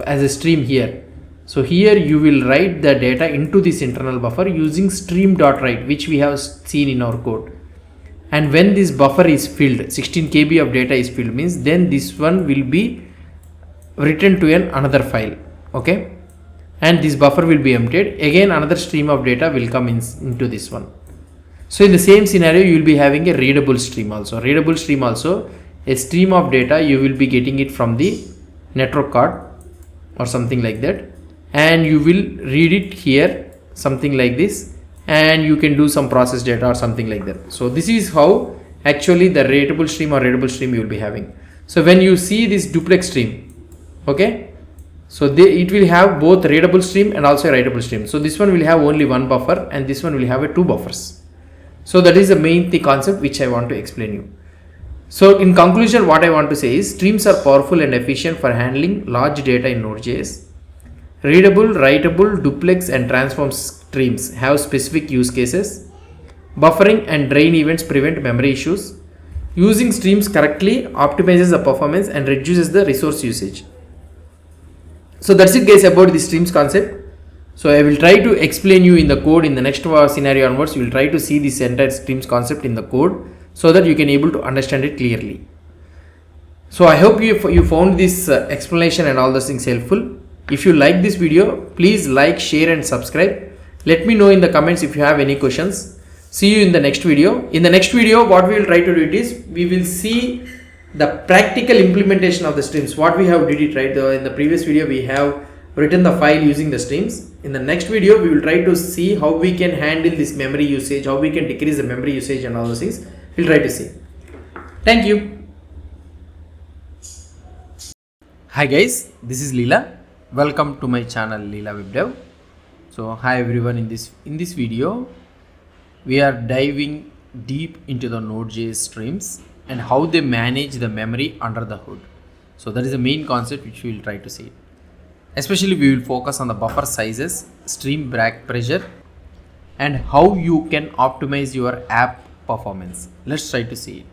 as a stream here, so here you will write the data into this internal buffer using stream.write, which we have seen in our code. And when this buffer is filled, 16 KB of data is filled, means then this one will be written to another file, okay, and this buffer will be emptied. Again another stream of data will come into this one. So in the same scenario you will be having a readable stream also. Readable stream also, a stream of data, you will be getting it from the network card or something like that, and you will read it here, something like this, and you can do some process data or something like that. So this is how actually the readable stream or readable stream you will be having. So when you see this duplex stream, okay, so it will have both readable stream and also a writable stream. So this one will have only one buffer and this one will have 2 buffers. So that is the main concept which I want to explain you. So in conclusion, what I want to say is streams are powerful and efficient for handling large data in Node.js. Readable, writable, duplex and transform streams have specific use cases. Buffering and drain events prevent memory issues. Using streams correctly optimizes the performance and reduces the resource usage. So that's it guys about the streams concept. So I will try to explain you in the code in the next scenario onwards. You will try to see this entire streams concept in the code so that you can able to understand it clearly. So I hope you found this explanation and all those things helpful. If you like this video, please like, share and subscribe. Let me know in the comments if you have any questions. See you in the next video. In the next video, what we will try to do it is, we will see the practical implementation of the streams. What we have did it right. In the previous video, we have written the file using the streams. In the next video, we will try to see how we can handle this memory usage, how we can decrease the memory usage and all those things. We'll try to see. Thank you. Hi guys, this is Leela. Welcome to my channel Leela WebDev. So hi everyone, in this video we are diving deep into the Node.js streams and how they manage the memory under the hood. So that is the main concept which we will try to see. Especially we will focus on the buffer sizes, stream back pressure and how you can optimize your app performance. Let's try to see it.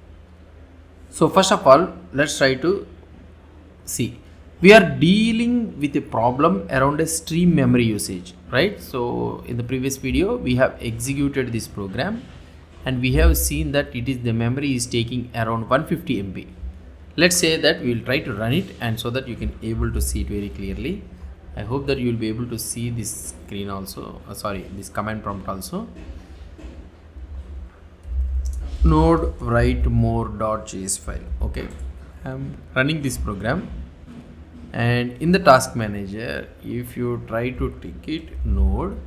So first of all, let's try to see. We are dealing with a problem around a stream memory usage, right? So in the previous video, we have executed this program and we have seen that the memory is taking around 150 MB. Let's say that we will try to run it and so that you can able to see it very clearly. I hope that you will be able to see this screen also, this command prompt also. Node write more.js file. Okay, I'm running this program and in the task manager, if you try to take it node,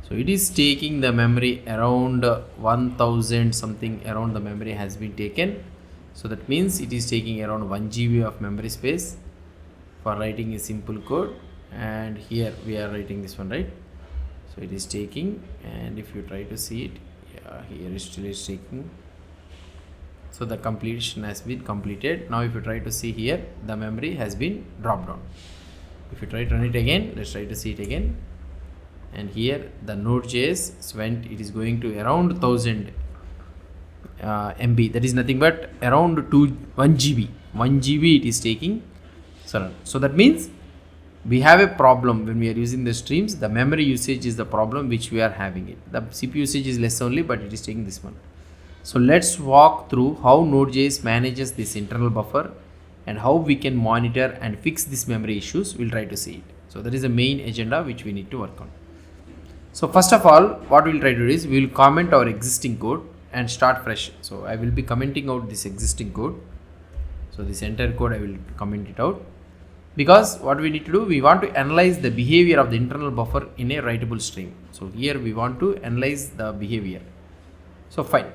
so it is taking the memory around 1000 something around the memory has been taken. So that means it is taking around 1 GB of memory space for writing a simple code, and here we are writing this one, right? So it is taking, and if you try to see it, yeah, here it still is taking. So the completion has been completed. Now if you try to see here, the memory has been dropped down. If you try to run it again, let's try to see it again, and here the Node.js went, it is going to around 1000 MB, that is nothing but around 1 GB it is taking. So that means we have a problem when we are using the streams. The memory usage is the problem which we are having it. The CPU usage is less only, but it is taking this one. So let's walk through how Node.js manages this internal buffer and how we can monitor and fix these memory issues. We'll try to see it. So that is the main agenda which we need to work on. So first of all, what we'll try to do is we'll comment our existing code and start fresh. So I will be commenting out this existing code. So this entire code I will comment it out, because what we need to do, we want to analyze the behavior of the internal buffer in a writable stream. So here we want to analyze the behavior. So fine.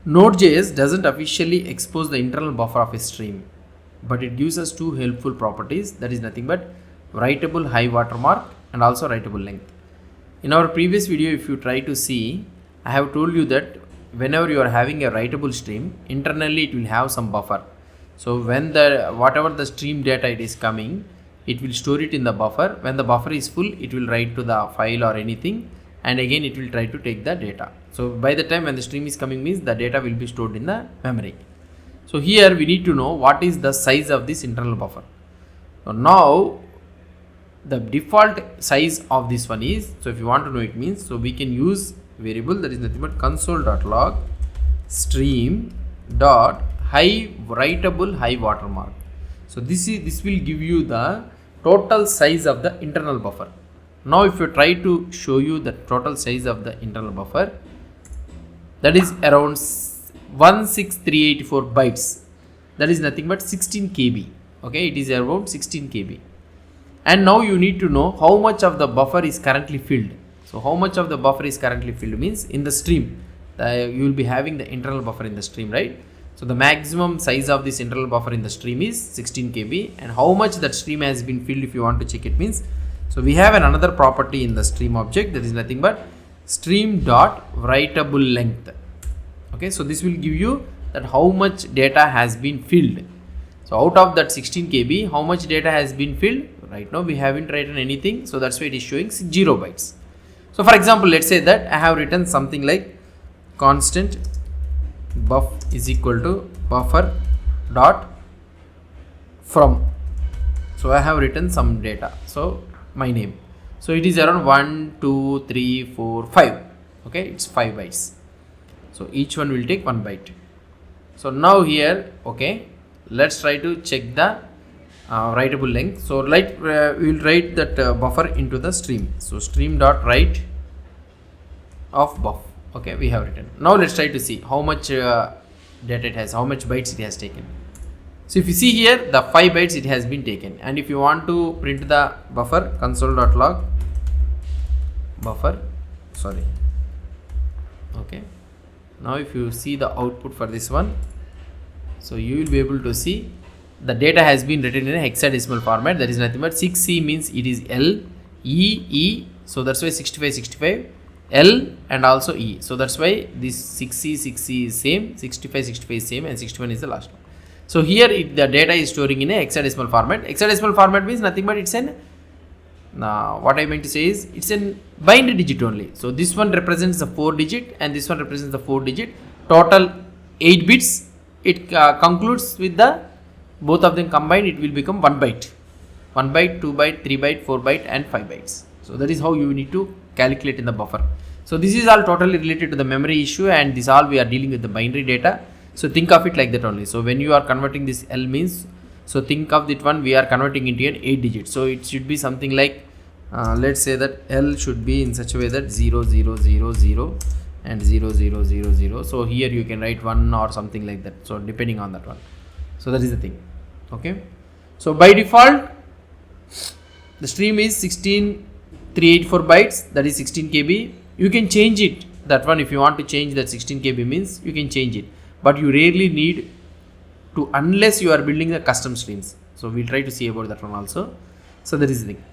Node.js doesn't officially expose the internal buffer of a stream, but it gives us two helpful properties, that is nothing but writable high watermark and also writable length. In our previous video, if you try to see, I have told you that whenever you are having a writable stream, internally it will have some buffer. So when whatever the stream data it is coming, it will store it in the buffer. When the buffer is full, it will write to the file or anything, and again it will try to take the data. So by the time when the stream is coming means the data will be stored in the memory. So here we need to know what is the size of this internal buffer. So now the default size of this one is, so if you want to know it means, so we can use variable that is nothing but console.log stream dot high writable high watermark. So this will give you the total size of the internal buffer. Now if you try to show you the total size of the internal buffer, that is around 16384 bytes, that is nothing but 16 KB. Okay, it is around 16 KB. And now you need to know how much of the buffer is currently filled. So how much of the buffer is currently filled means in the stream, you will be having the internal buffer in the stream, right? So the maximum size of this internal buffer in the stream is 16 KB, and how much that stream has been filled, if you want to check it means, so we have another property in the stream object, that is nothing but stream dot writable length. Okay, so this will give you that how much data has been filled. So out of that 16 KB, how much data has been filled? Right now we haven't written anything, so that's why it is showing 0 bytes. So for example, let's say that I have written something like constant buff is equal to buffer dot from. So I have written some data, so my name. So it is around 1, 2, 3, 4, 5. Okay, it's 5 bytes. So each one will take 1 byte. So now here, okay, let's try to check the writable length. So we will write that buffer into the stream. So stream dot write of buff. Okay, we have written. Now let's try to see how much data it has, how much bytes it has taken. So if you see here, the 5 bytes it has been taken, and if you want to print the buffer, console.log buffer, sorry. Okay, now if you see the output for this one, so you will be able to see the data has been written in a hexadecimal format. That is nothing but 6C means it is L, E, E. So that's why 65, L and also E. So that's why this 6C is same, 65 is same, and 61 is the last one. So here the data is storing in a hexadecimal format. Hexadecimal format means nothing but it's an what I meant to say is it's a binary digit only. So this one represents the 4 digit and this one represents the 4 digit. Total 8 bits. It concludes with the both of them combined, it will become 1 byte. 1 byte, 2 byte, 3 byte, 4 byte and 5 bytes. So that is how you need to calculate in the buffer. So this is all totally related to the memory issue, and this all we are dealing with the binary data. So think of it like that only. So when you are converting this L means, so think of that one we are converting into an 8 digit. So it should be something like let's say that L should be in such a way that 0 0 0 0 and 0 0 0 0. So here you can write 1 or something like that. So depending on that one. So that is the thing. Okay. So by default the stream is 16384 bytes, that is 16 KB. You can change it, that one. If you want to change that 16 KB means you can change it, but you rarely need to unless you are building the custom streams. So we'll try to see about that one also. So that is the thing.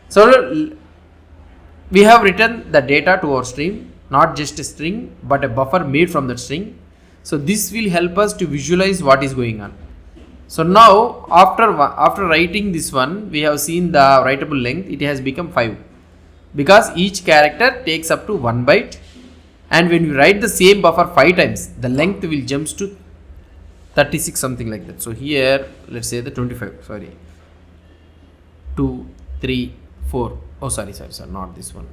So we have written the data to our stream, not just a string but a buffer made from that string. So this will help us to visualize what is going on. So now after writing this one, we have seen the writable length, it has become 5 because each character takes up to 1 byte, and when you write the same buffer 5 times, the length will jumps to 36 something like that. So here let's say the 25, sorry, 2 3 4, oh sorry, not this one.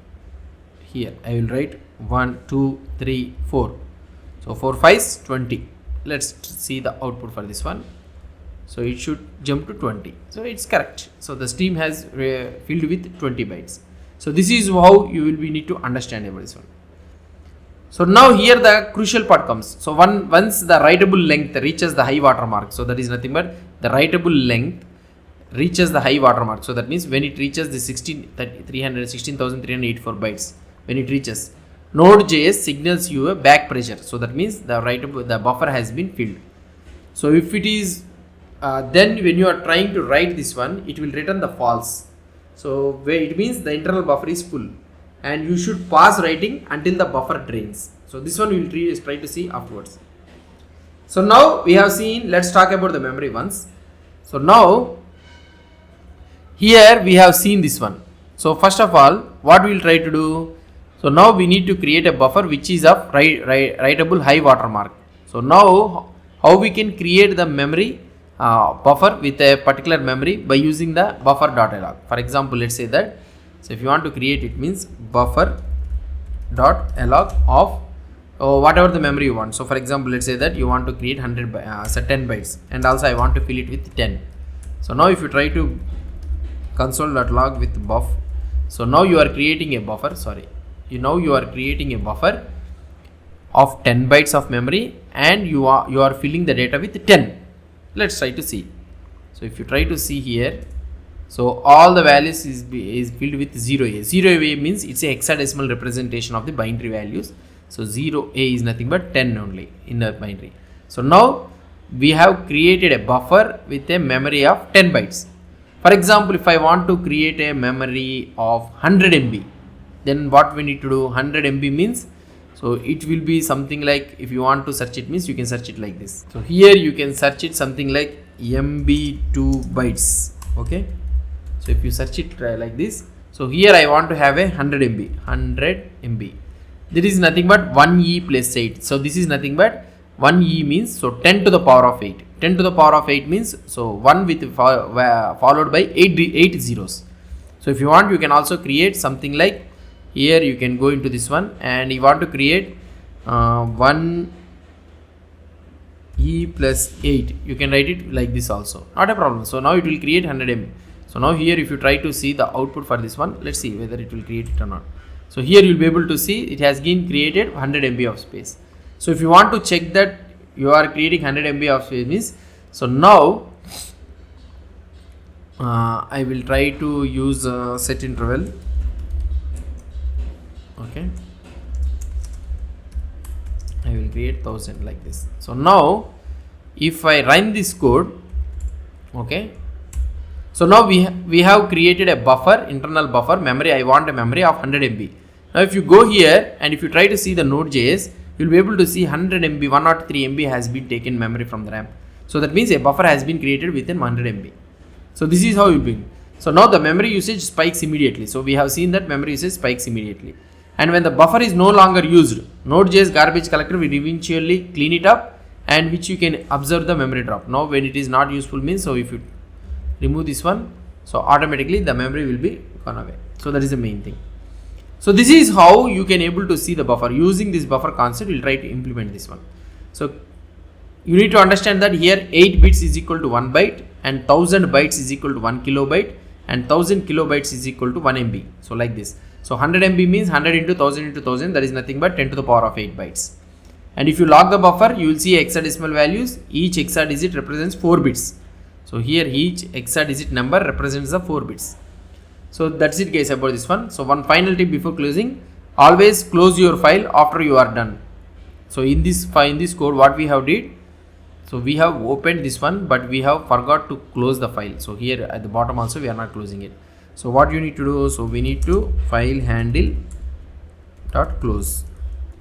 Here I will write 1 2 3 4. So 4 5s 20. Let's see the output for this one. So it should jump to 20. So it's correct. So the stream has filled with 20 bytes. So this is how you will need to understand about this one. So now here the crucial part comes. So once the writable length reaches the high water mark, so that is nothing but the writable length reaches the high water mark. So that means when it reaches the 16,384 bytes, when it reaches, NodeJS signals you a back pressure. So that means the buffer has been filled. So if it is then when you are trying to write this one, it will return the false. So where it means the internal buffer is full, and you should pause writing until the buffer drains. So this one we will try to see afterwards. So now we have seen, let's talk about the memory once. So now here we have seen this one. So first of all, what we will try to do, so now we need to create a buffer which is of writable high water mark. So now how we can create the memory buffer with a particular memory by using the buffer.alog. For example, let's say that, so if you want to create it means buffer.alog of whatever the memory you want. So for example, let's say that you want to create 10 bytes, and also I want to fill it with 10. So now if you try to console.log with buff, so now you are creating a buffer, you are creating a buffer of 10 bytes of memory, and you are filling the data with 10. Let's try to see. So if you try to see here, so all the values is filled with 0A. 0A means it's a hexadecimal representation of the binary values. So 0A is nothing but 10 only in the binary. So now we have created a buffer with a memory of 10 bytes. For example, if I want to create a memory of 100 MB, then what we need to do, 100 MB means, so it will be something like, if you want to search it means you can search it like this. So here you can search it something like MB2 bytes. Okay, so if you search it like this, so here I want to have a 100 MB. There is nothing but 1e plus 8. So this is nothing but 1e means, so 10 to the power of 8. 10 to the power of 8 means, so 1 with followed by 8 zeros. So if you want, you can also create something like, here you can go into this one and you want to create 1e plus 8. You can write it like this also, not a problem. So now it will create 100 MB. So now here if you try to see the output for this one, let's see whether it will create it or not. So here you will be able to see it has been created 100 MB of space. So if you want to check that you are creating 100 MB of space means, so now I will try to use set interval. Okay, I will create 1000 like this. So now if I run this code, okay, so now we have created a buffer, internal buffer memory. I want a memory of 100 MB. Now if you go here and if you try to see the Node.js, you will be able to see 100 MB, 103 MB has been taken memory from the RAM. So that means a buffer has been created within 100 MB. So this is how you bring. So now the memory usage spikes immediately. So we have seen that memory usage spikes immediately. And when the buffer is no longer used, Node.js garbage collector will eventually clean it up, and which you can observe the memory drop. Now when it is not useful means, so if you remove this one, so automatically the memory will be gone away. So that is the main thing. So this is how you can able to see the buffer. Using this buffer concept, we'll try to implement this one. So you need to understand that here 8 bits is equal to 1 byte and 1000 bytes is equal to 1 kilobyte and 1000 kilobytes is equal to 1 MB. So like this. So 100 MB means 100 into 1000 into 1000, that is nothing but 10 to the power of 8 bytes. And if you log the buffer, you will see hexadecimal values. Each hexadigit represents 4 bits. So here each hexadigit number represents the 4 bits. So that's it guys about this one. So one final tip before closing, always close your file after you are done. So in this code what we have did, so we have opened this one but we have forgot to close the file. So here at the bottom also we are not closing it. So what you need to do, so we need to file handle dot close.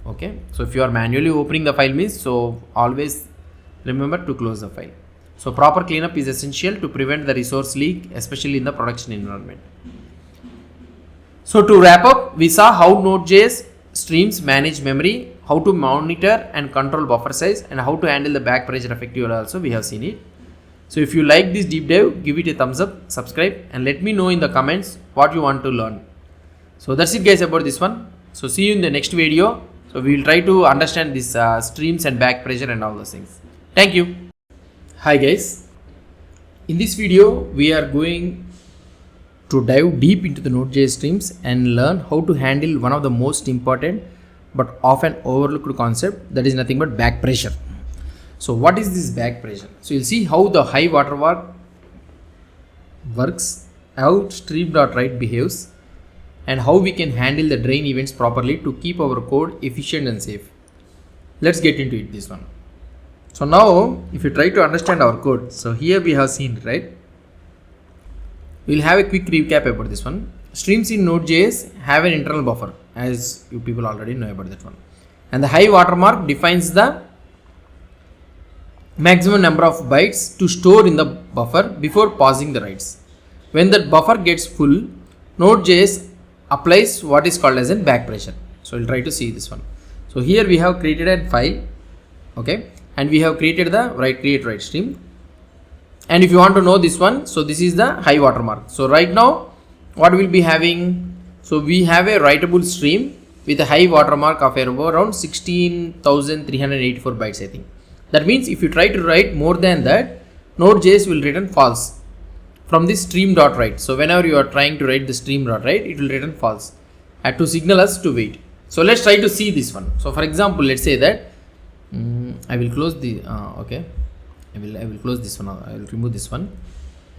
Okay, so if you are manually opening the file means, so always remember to close the file. So proper cleanup is essential to prevent the resource leak, especially in the production environment. So to wrap up, we saw how Node.js streams manage memory, how to monitor and control buffer size, and how to handle the back pressure effectively also we have seen it. So if you like this deep dive, give it a thumbs up, subscribe, and let me know in the comments what you want to learn. So that's it guys about this one. So see you in the next video. So we will try to understand this streams and back pressure and all those things. Thank you. Hi guys. In this video, we are going to dive deep into the Node.js streams and learn how to handle one of the most important but often overlooked concept, that is nothing but back pressure. So what is this back pressure? So you'll see how the high watermark works, how stream.write behaves, and how we can handle the drain events properly to keep our code efficient and safe. Let's get into it, this one. So now if you try to understand our code, so here we have seen, right? We'll have a quick recap about this one. Streams in Node.js have an internal buffer, as you people already know about that one. And the high watermark defines the maximum number of bytes to store in the buffer before pausing the writes. When the buffer gets full, Node.js applies what is called as a back pressure. So we'll try to see this one. So here we have created a file, okay, and we have created the create write stream. And if you want to know this one, so this is the high watermark. So right now what we'll be having, so we have a writable stream with a high watermark of around 16,384 bytes, I think. That means if you try to write more than that, Node.js will return false from this stream.write. So whenever you are trying to write the stream.write, it will return false to signal us to wait. So let's try to see this one. So for example, let's say that I will close the okay, I will close this one. I will remove this one,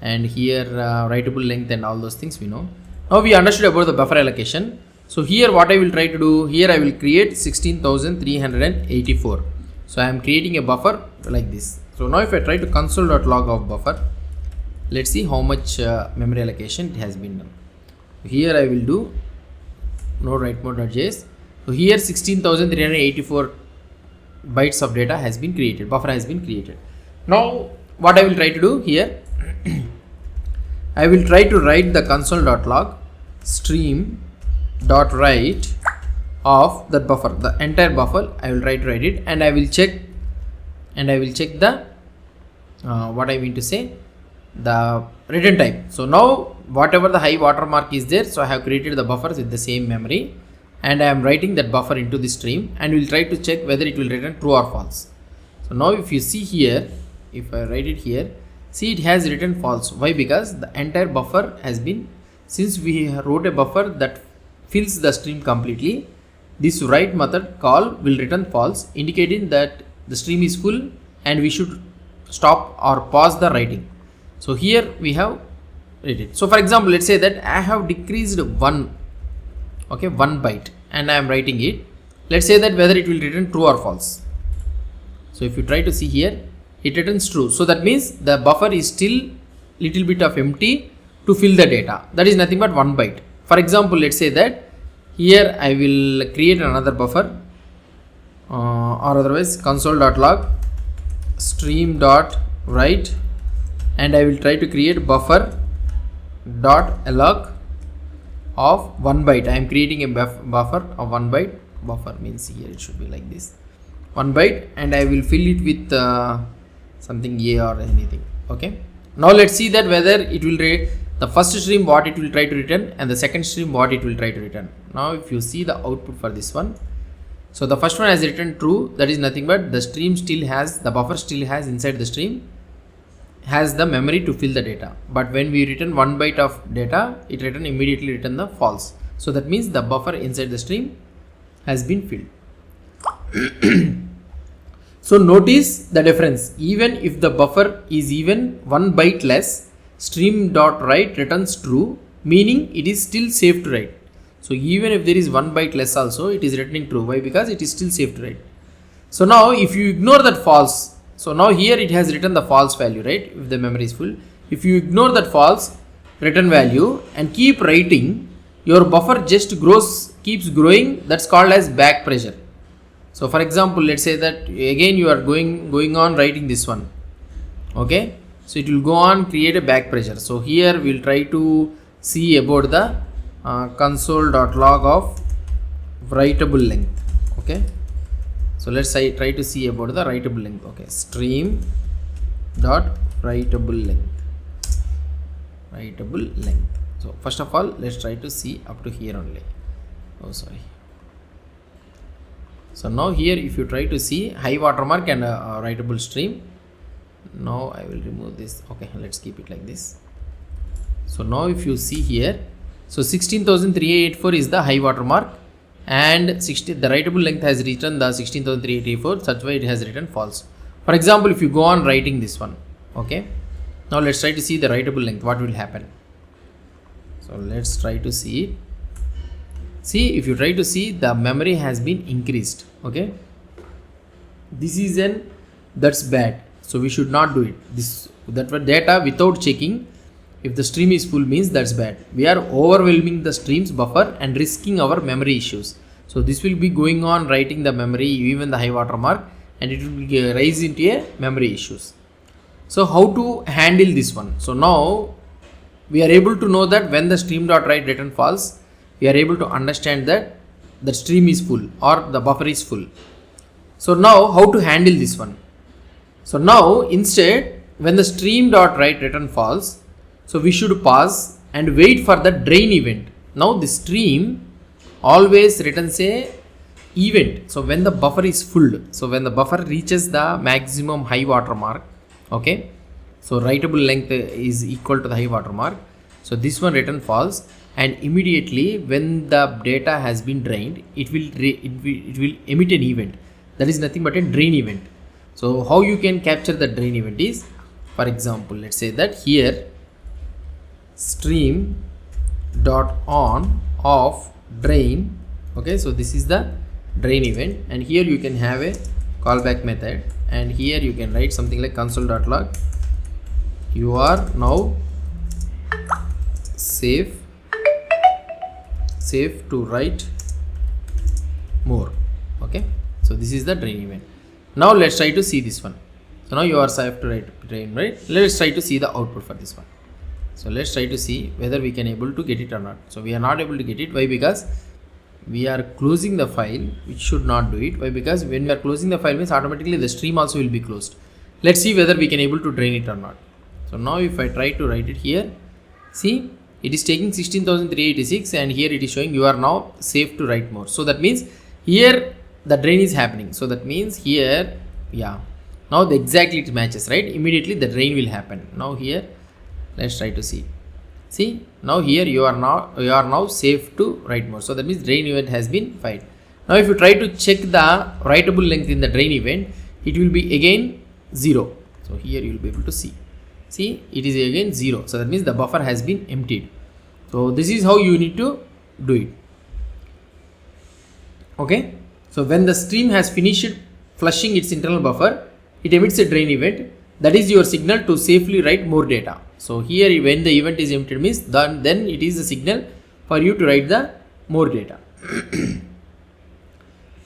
and here writable length and all those things we know. Now we understood about the buffer allocation. So here what I will try to do, here I will create 16,384. So I am creating a buffer like this. So now if I try to console.log of buffer, let's see how much memory allocation it has been done. Here I will do node write mode.js. So here 16,384 bytes of data has been created, buffer has been created. Now what I will try to do here, I will try to write the console.log stream.write of that buffer, the entire buffer. I will try to write it, and I will check the what I mean to say, the return type. So now whatever the high watermark is there, so I have created the buffers with the same memory, and I am writing that buffer into the stream, and we will try to check whether it will return true or false. So now if you see here, if I write it here, see it has written false. Why? Because the entire buffer has been, since we wrote a buffer that fills the stream completely, this write method call will return false, indicating that the stream is full and we should stop or pause the writing. So here we have read it. So for example, let's say that I have decreased one byte and I am writing it. Let's say that whether it will return true or false. So if you try to see here, it returns true. So that means the buffer is still little bit of empty to fill the data. That is nothing but 1 byte. For example, let's say that here I will create another buffer or otherwise console.log stream.write, and I will try to create buffer.log of 1 byte. I am creating a buffer of 1 byte. Buffer means here it should be like this, 1 byte, and I will fill it with something A or anything. Okay. Now let's see that whether it will read the first stream what it will try to return and the second stream what it will try to return. Now if you see the output for this one, so the first one has written true. That is nothing but the stream still has, the buffer still has inside the stream has the memory to fill the data. But when we return 1 byte of data, it immediately return the false. So that means the buffer inside the stream has been filled. So notice the difference. Even if the buffer is even 1 byte less, stream.write returns true, meaning it is still safe to write. So even if there is 1 byte less also, it is returning true. Why? Because it is still safe to write. So now if you ignore that false, so now here it has written the false value, right? If the memory is full, if you ignore that false return value and keep writing, your buffer just keeps growing. That's called as back pressure. So for example, let's say that again you are going on writing this one. Okay. So it will go on create a back pressure. So here we will try to see about the console.log of writable length. Okay. So let's try to see about the writable length. Okay. Stream dot writable length. Writable length. So first of all, let's try to see up to here only. Oh, sorry. So now here if you try to see high watermark and writable stream, now I will remove this. Okay, let's keep it like this. So now if you see here, so 16,384 is the high watermark, and the writable length has written the 16,384, such way it has written false. For example, if you go on writing this one, okay, now let's try to see the writable length, what will happen. So let's try to see it. See, if you try to see, the memory has been increased. Okay, this is that's bad. So we should not do it. That data without checking if the stream is full means that's bad. We are overwhelming the stream's buffer and risking our memory issues. So this will be going on writing the memory, even the high watermark, and it will rise into a memory issues. So how to handle this one? So now we are able to know that when the stream.write return false, we are able to understand that the stream is full or the buffer is full. So now how to handle this one? So now instead, when the stream.write return false, so we should pause and wait for the drain event. Now the stream always returns a event. So when the buffer is full, so when the buffer reaches the maximum high watermark, okay, so writable length is equal to the high watermark. So this one return false, and immediately when the data has been drained, it will emit an event. That is nothing but a drain event. So how you can capture the drain event is, for example, let's say that here stream dot on off drain. Okay, so this is the drain event, and here you can have a callback method, and here you can write something like console.log you are now safe safe to write more. Okay, so this is the drain event. Now let's try to see this one. So now you are safe to write drain, right? Let's try to see the output for this one. So let's try to see whether we can able to get it or not. So we are not able to get it. Why? Because we are closing the file, which should not do it. Why? Because when we are closing the file means automatically the stream also will be closed. Let's see whether we can able to drain it or not. So now if I try to write it here, see, it is taking 16,386 and here it is showing you are now safe to write more. So that means here the drain is happening. So that means here, yeah, now the exactly it matches, right? Immediately the drain will happen. Now here, let's try to see. See, now here you are now safe to write more. So that means drain event has been filed. Now if you try to check the writable length in the drain event, it will be again 0. So here you will be able to see. See, it is again 0. So that means the buffer has been emptied. So this is how you need to do it. Okay. So when the stream has finished flushing its internal buffer, it emits a drain event. That is your signal to safely write more data. So here when the event is emptied means then it is a signal for you to write the more data.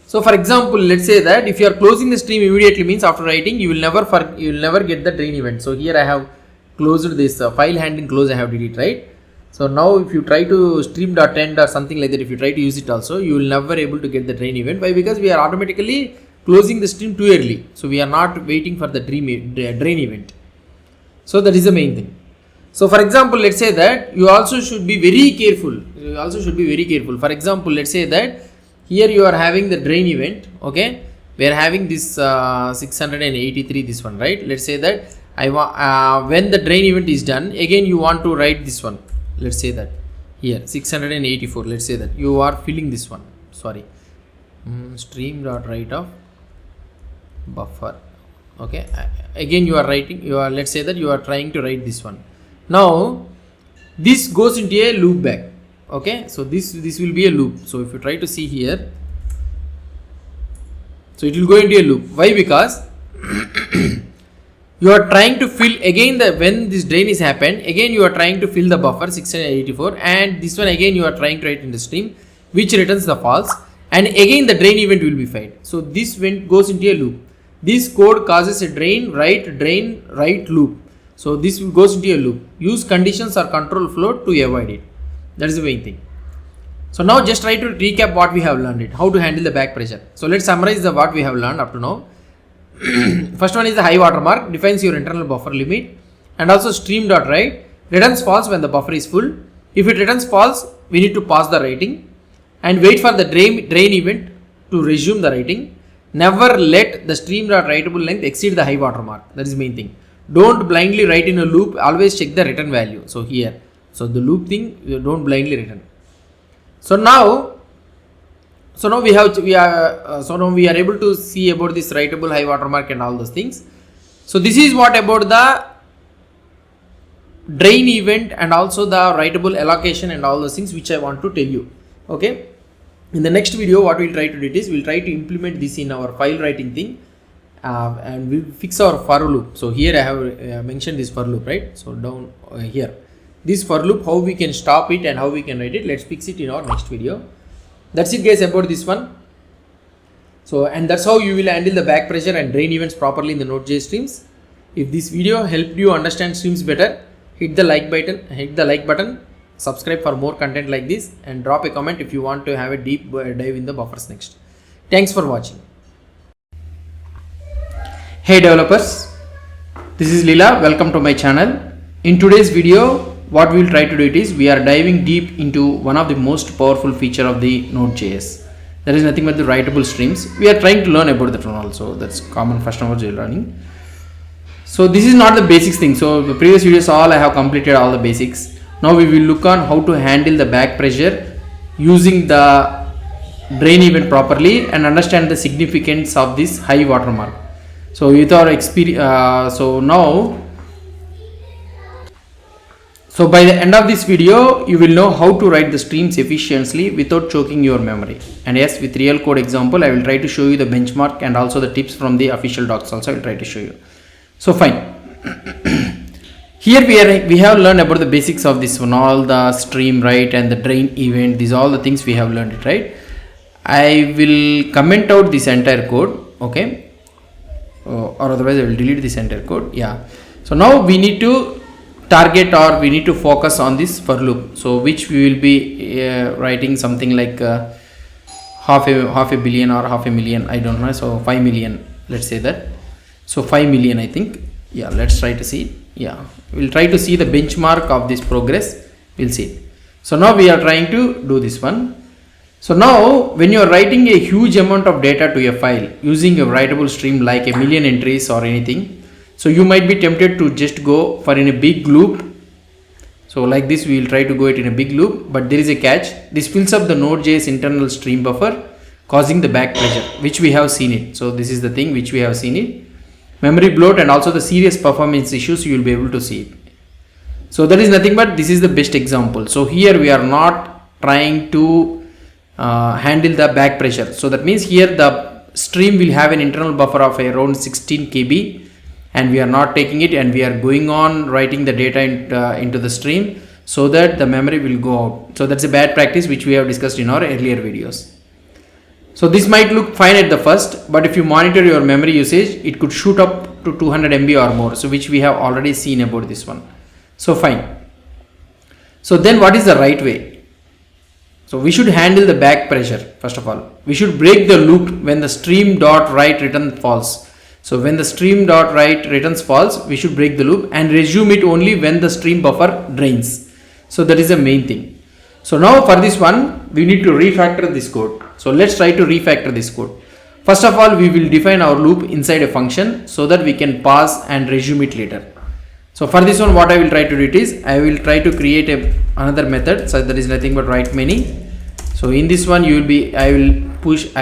So for example, let's say that if you are closing the stream immediately means after writing you will never get the drain event. So here I have closed this file handling close, I have did it, right? So now if you try to stream.end or something like that, if you try to use it also, you will never able to get the drain event. Why? Because we are automatically closing the stream too early. So we are not waiting for the drain event. So that is the main thing. So for example, let's say that you also should be very careful. For example, let's say that here you are having the drain event. Okay, we are having this 683, this one, right? Let's say that when the drain event is done, again you want to write this one. Let's say that here 684. Let's say that you are filling this one. Sorry, stream.write of buffer. Okay, again you are writing. Let's say that you are trying to write this one. Now this goes into a loop back. Okay, so this will be a loop. So if you try to see here, so it will go into a loop. Why? Because you are trying to fill again when this drain is happened, again you are trying to fill the buffer 684, and this one again you are trying to write in the stream which returns the false, and again the drain event will be filed. So this goes into a loop. This code causes a drain write loop. So this goes into a loop. Use conditions or control flow to avoid it. That is the main thing. So now just try to recap what we have learned, how to handle the back pressure. So let's summarize what we have learned up to now. First one is the high watermark, defines your internal buffer limit, and also stream.write returns false when the buffer is full. If it returns false, we need to pause the writing and wait for the drain event to resume the writing. Never let the stream.writable length exceed the high watermark. That is the main thing. Don't blindly write in a loop, always check the return value. So here, so the loop thing, you don't blindly return. So now we are able to see about this writable high watermark and all those things. So this is what about the drain event and also the writable allocation and all those things which I want to tell you. Okay. In the next video, what we'll try to do is we'll try to implement this in our file writing thing, and we'll fix our for loop. So here I have mentioned this for loop, right? So down here, this for loop, how we can stop it and how we can write it. Let's fix it in our next video. That's it guys about this one. So, and that's how you will handle the back pressure and drain events properly in the Node.js streams. If this video helped you understand streams better, hit the like button, subscribe for more content like this, and drop a comment if you want to have a deep dive in the buffers next. Thanks for watching. Hey developers, this is Leela. Welcome to my channel. In today's video, what we will try to do is we are diving deep into one of the most powerful feature of the Node.js. There is nothing but the writable streams. We are trying to learn about that one also. That's common first of all learning. So this is not the basics thing. So the previous videos all I have completed all the basics. Now we will look on how to handle the back pressure using the drain event properly and understand the significance of this high watermark. So with our experience, so by the end of this video, you will know how to write the streams efficiently without choking your memory. And yes, with real code example, I will try to show you the benchmark and also the tips from the official docs also I will try to show you. So fine. here we have learned about the basics of this one, all the stream, right, and the drain event. These all the things we have learned it, right. I will comment out this entire code, okay, or otherwise I will delete this entire code. Yeah, so now we need to target, or we need to focus on this for loop, so which we will be writing something like half a billion or half a million, I don't know, so 5 million, let's say that. So 5 million, I think. Yeah, let's try to see. Yeah, we'll try to see the benchmark of this progress. We'll see it. So now we are trying to do this one. So now when you are writing a huge amount of data to a file using a writable stream like a million entries or anything, so you might be tempted to just go for in a big loop. So like this we will try to go it in a big loop, but there is a catch. This fills up the Node.js internal stream buffer, causing the back pressure, which we have seen it. So this is the thing which we have seen it. Memory bloat and also the serious performance issues you will be able to see it. So that is nothing but this is the best example. So here we are not trying to handle the back pressure. So that means here the stream will have an internal buffer of around 16 KB, and we are not taking it, and we are going on writing the data into the stream so that the memory will go out. So that's a bad practice which we have discussed in our earlier videos. So this might look fine at the first, but if you monitor your memory usage, it could shoot up to 200 MB or more, so which we have already seen about this one. So fine. So then what is the right way? So we should handle the back pressure. First of all, we should break the loop when the stream.write return false. So when the stream.write returns false, we should break the loop and resume it only when the stream buffer drains. So that is the main thing. So now for this one, we need to refactor this code. So let's try to refactor this code. First of all, we will define our loop inside a function so that we can pass and resume it later. So for this one, what I will try to do it is, I will try to create another method. So that is nothing but write many. So in this one, I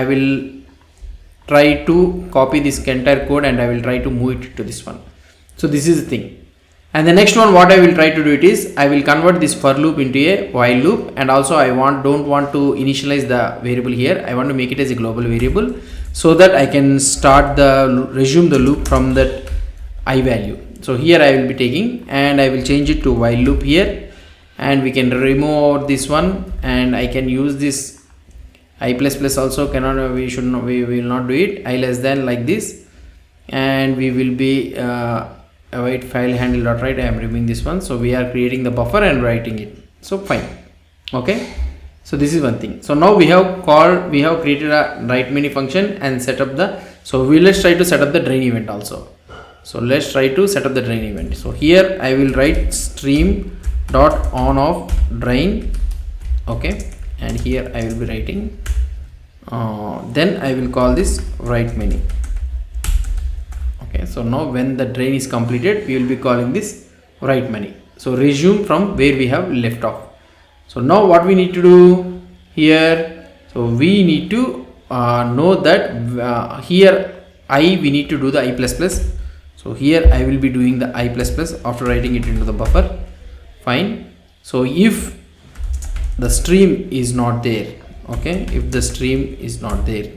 will try to copy this entire code and I will try to move it to this one. So this is the thing. And the next one, what I will try to do it is, I will convert this for loop into a while loop, and also I don't want to initialize the variable here. I want to make it as a global variable so that I can resume the loop from that I value. So here I will be taking, and I will change it to while loop here, and we can remove this one, and I can use this I++ also cannot, we will not do it. I less than like this, and we will be await file handle.write. I am removing this one. So we are creating the buffer and writing it. So fine. Okay. So this is one thing. So now we have created a write many function and set up let's try to set up the drain event also. So let's try to set up the drain event. So here I will write stream dot on of drain. Okay. And here I will be writing, then I will call this write many. Okay, so now when the drain is completed, we will be calling this write many. So resume from where we have left off. So now what we need to do here, so we need to know that here we need to do the I++. So here I will be doing the I++ after writing it into the buffer. Fine. So if the stream is not there, okay, if the stream is not there,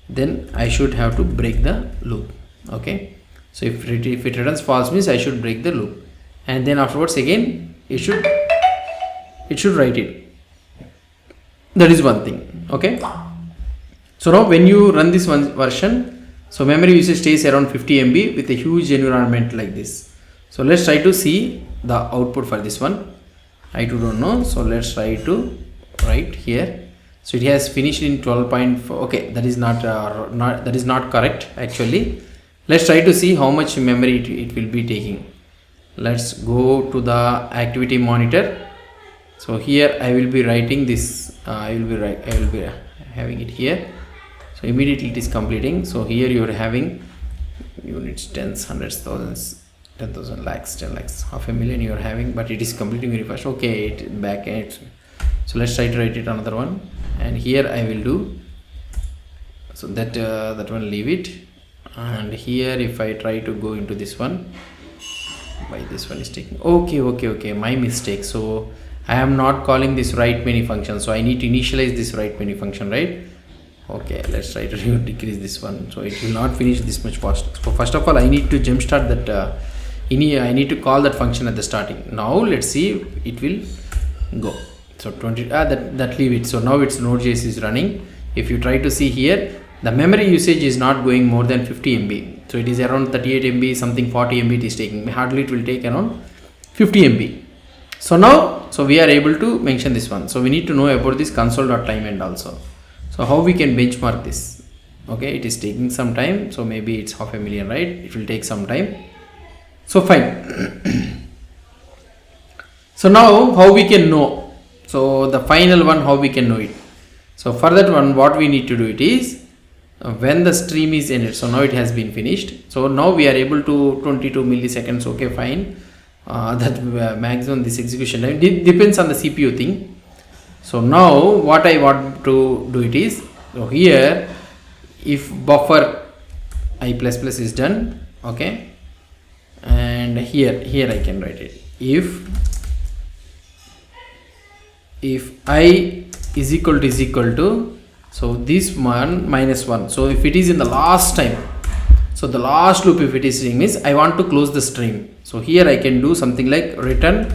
then I should have to break the loop. Okay, so if it returns false means I should break the loop, and then afterwards again it should write it. That is one thing. Okay, so now when you run this one version, so memory usage stays around 50 MB with a huge environment like this. So let's try to see the output for this one. I too don't know, so let's try to write here. So it has finished in 12.4. okay, that is not correct actually. Let's try to see how much memory it will be taking. Let's go to the activity monitor. So here I will be writing this. I will be having it here. So immediately it is completing. So here you are having units, tens, hundreds, thousands, 10,000 lakhs, 10 lakhs, half a million you are having, but it is completing very fast. Okay, it back end. So let's try to write it another one, and here I will do so that one leave it, and here if I try to go into this one, why this one is taking, okay, my mistake. So I am not calling this write many function, so I need to initialize this write many function, right? Okay, let's try to decrease this one, so it will not finish this much fast. So first of all I need to jumpstart that I need to call that function at the starting. Now let's see it will go. So 20 that leave it. So now it's Node.js is running. If you try to see here, the memory usage is not going more than 50 MB. So it is around 38 MB, something 40 MB it is taking. Hardly it will take around 50 MB. So now, so we are able to mention this one. So we need to know about this console.timeend also. So how we can benchmark this? Okay, it is taking some time. So maybe it's 500,000, right? It will take some time. So fine. So now how we can know? So the final one, how we can know it? So for that one, what we need to do it is when the stream is ended. So now it has been finished. So now we are able to 22 milliseconds. Okay, fine. That maximum this execution time depends on the CPU thing. So now what I want to do it is, so here if buffer I++ is done, okay, and here I can write it. If I is equal to so this one minus 1. So if it is in the last time, so the last loop, if it is saying means I want to close the stream. So here I can do something like return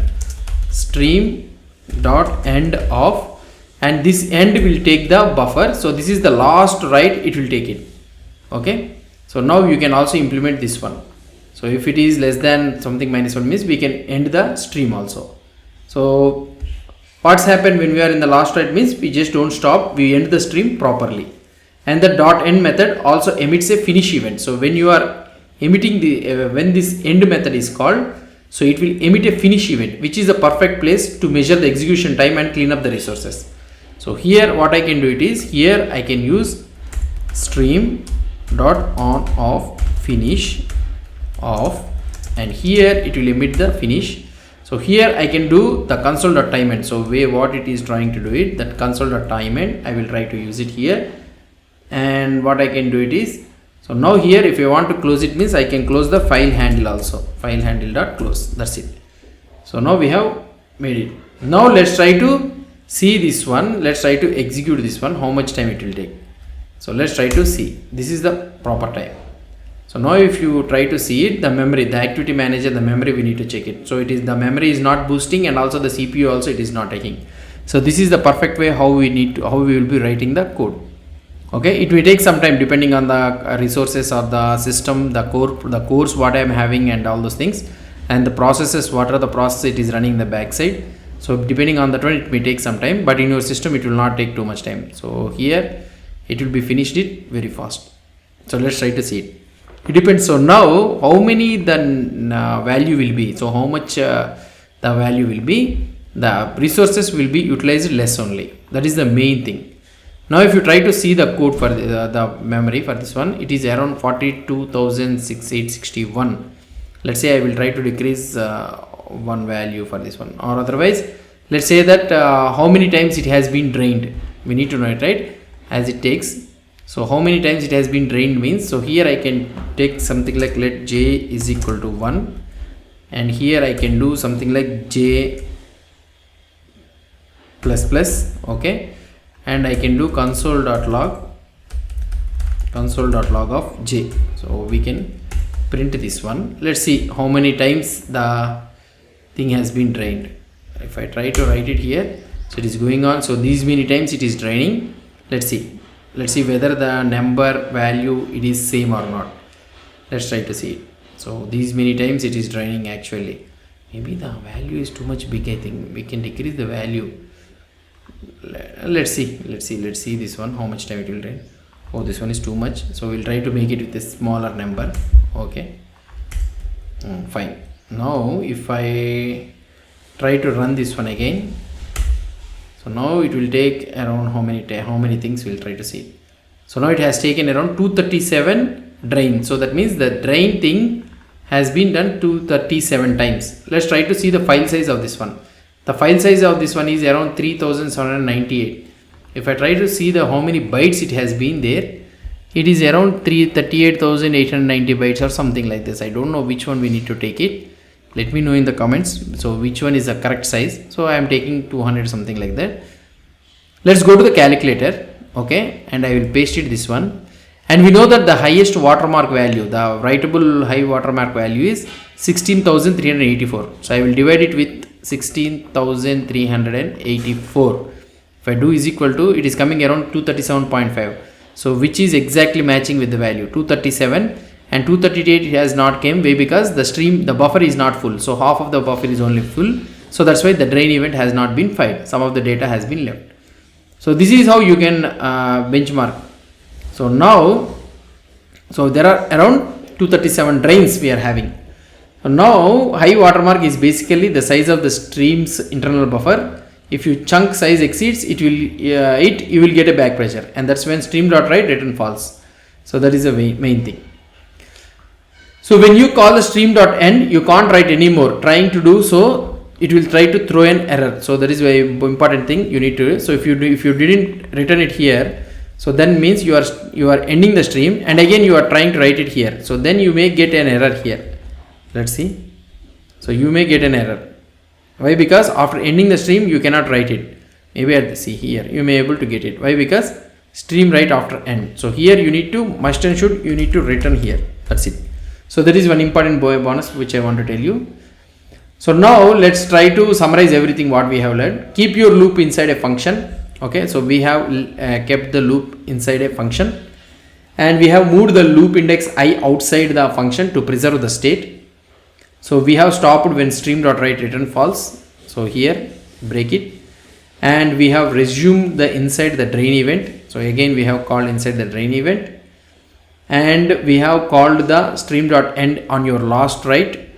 stream dot end of, and this end will take the buffer. So this is the last write, it will take it. Okay. So now you can also implement this one. So if it is less than something minus 1 means we can end the stream also. So what's happened when we are in the last write means we just don't stop, we end the stream properly. And the dot end method also emits a finish event. So when you are emitting the when this end method is called, so it will emit a finish event, which is the perfect place to measure the execution time and clean up the resources. So here what I can do it is, here I can use stream dot on off finish off, and here it will emit the finish. So here I can do the console.timeend. So what it is trying to do it, that console.timeend I will try to use it here. And what I can do it is, so now here if you want to close it means I can close the file handle also, file handle dot close. That's it. So now we have made it. Now let's try to see this one. Let's try to execute this one, how much time it will take. So let's try to see. This is the proper time. So now if you try to see it, the memory, the activity manager, the memory, we need to check it. So it is, the memory is not boosting, and also the CPU also it is not taking. So this is the perfect way how we will be writing the code. Okay, it will take some time depending on the resources of the system, the course what I am having and all those things, and the processes, what are the processes it is running in the backside. So depending on that one, it may take some time, but in your system it will not take too much time. So here it will be finished it very fast. So let's try to see it. It depends. So now how many the value will be, so how much the value will be, the resources will be utilized less only. That is the main thing. Now if you try to see the code for the memory for this one, it is around 42,861. Let's say I will try to decrease one value for this one, or otherwise let's say that how many times it has been drained, we need to know it, right, as it takes. So how many times it has been drained means, so here I can take something like let j is equal to 1, and here I can do something like j plus plus, okay, and I can do console.log of j. So we can print this one. Let's see how many times the thing has been drained. If I try to write it here, so it is going on, so these many times it is draining. Let's see whether the number value it is same or not. Let's try to see it. So these many times it is draining. Actually maybe the value is too much big. I think we can decrease the value. Let's see this one, how much time it will drain. Oh, this one is too much, so we'll try to make it with a smaller number. Okay, fine. Now if I try to run this one again, so now it will take around how many things we'll try to see. So now it has taken around 237 drain. So that means the drain thing has been done 237 times. Let's try to see the file size of this one. The file size of this one is around 3798. If I try to see the how many bytes it has been there, it is around 38,890 bytes or something like this. I don't know which one we need to take it. Let me know in the comments. So which one is the correct size? So I am taking 200 something like that. Let's go to the calculator, okay, and I will paste it this one, And we know that the highest watermark value, the writable high watermark value is 16,384. So I will divide it with 16,384. If I do is equal to, it is coming around 237.5. So which is exactly matching with the value 237, and 238 has not came way because the buffer is not full. So half of the buffer is only full. So that's why the drain event has not been filed. Some of the data has been left. So this is how you can benchmark. So now, so there are around 237 drains we are having. So now high watermark is basically the size of the stream's internal buffer. If your chunk size exceeds, you will get a back pressure, and that's when stream.write return false. So that is the main thing. So when you call the stream.end, you can't write anymore. Trying to do so, it will try to throw an error. So that is very important thing you need to do. So if you didn't return it here, so then means you are ending the stream, and again you are trying to write it here. So then you may get an error here. Let's see. So you may get an error. Why? Because after ending the stream you cannot write it. Maybe at the see here you may able to get it. Why? Because stream write after end. So here you need to must and should you need to return here. That's it. So that is one important bonus which I want to tell you. So now let's try to summarize everything what we have learned. Keep your loop inside a function. Okay, so we have kept the loop inside a function, and we have moved the loop index I outside the function to preserve the state. So we have stopped when stream.write return false. So here break it, and we have resumed the inside the drain event. So again we have called inside the drain event, and we have called the stream.end on your last write.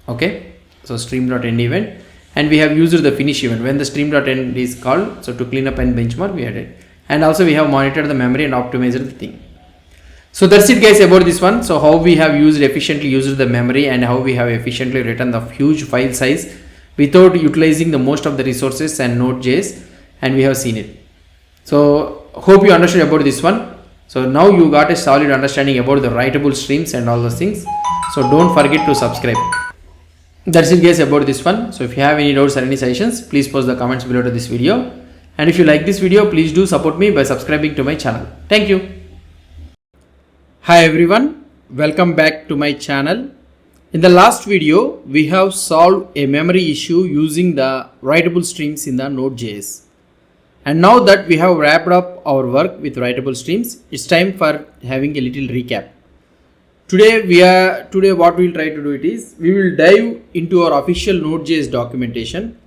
Okay, so stream.end event, and we have used the finish event when the stream.end is called. So to clean up and benchmark we added, and also we have monitored the memory and optimized the thing. So that's it guys about this one. So how we have efficiently used the memory, and how we have efficiently written the huge file size without utilizing the most of the resources and Node.js, and we have seen it. So hope you understood about this one. So now you got a solid understanding about the writable streams and all those things. So don't forget to subscribe. That's it guys about this one. So if you have any doubts or any suggestions, please post the comments below to this video. And if you like this video, please do support me by subscribing to my channel. Thank you. Hi everyone, welcome back to my channel. In the last video, we have solved a memory issue using the writable streams in the Node.js. And now that we have wrapped up our work with writable streams, it's time for having a little recap. Today what we will try to do is we will dive into our official Node.js documentation.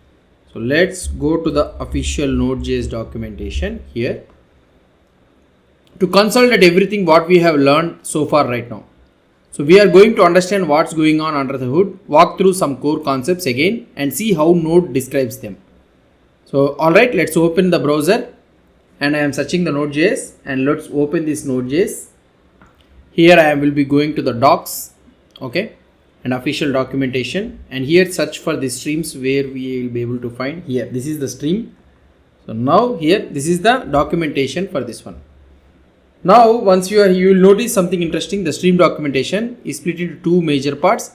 So let's go to the official Node.js documentation here to consolidate everything what we have learned so far right now. So we are going to understand what's going on under the hood, walk through some core concepts again, and see how Node describes them. So alright, let's open the browser, and I am searching the Node.js, and let's open this Node.js. Here I will be going to the docs, okay, and official documentation, and here search for the streams where we will be able to find here. This is the stream. So now here, this is the documentation for this one. Now once you will notice something interesting. The stream documentation is split into two major parts.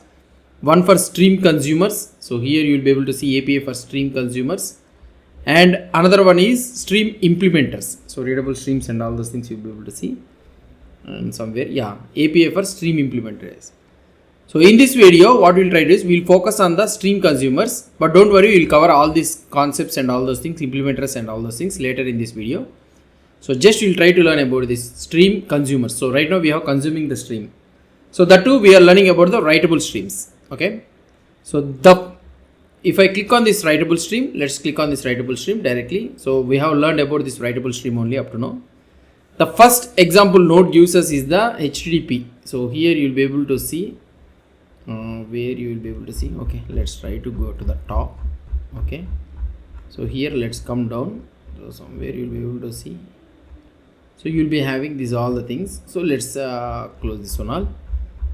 One for stream consumers. So here you will be able to see API for stream consumers, and another one is stream implementers. So readable streams and all those things you will be able to see. And somewhere, yeah, API for stream implementers. So in this video, what we'll try to do is we'll focus on the stream consumers, but don't worry, we'll cover all these concepts and all those things, implementers and all those things later in this video. So just we'll try to learn about this stream consumers. So right now we have consuming the stream. So that too we are learning about the writable streams. Okay. So if I click on this writable stream, let's click on this writable stream directly. So we have learned about this writable stream only up to now. The first example Node gives us is the HTTP. So here you'll be able to see where you will be able to see. Okay, let's try to go to the top. Okay, so here let's come down. So somewhere you'll be able to see. So you'll be having these all the things. So let's close this one all.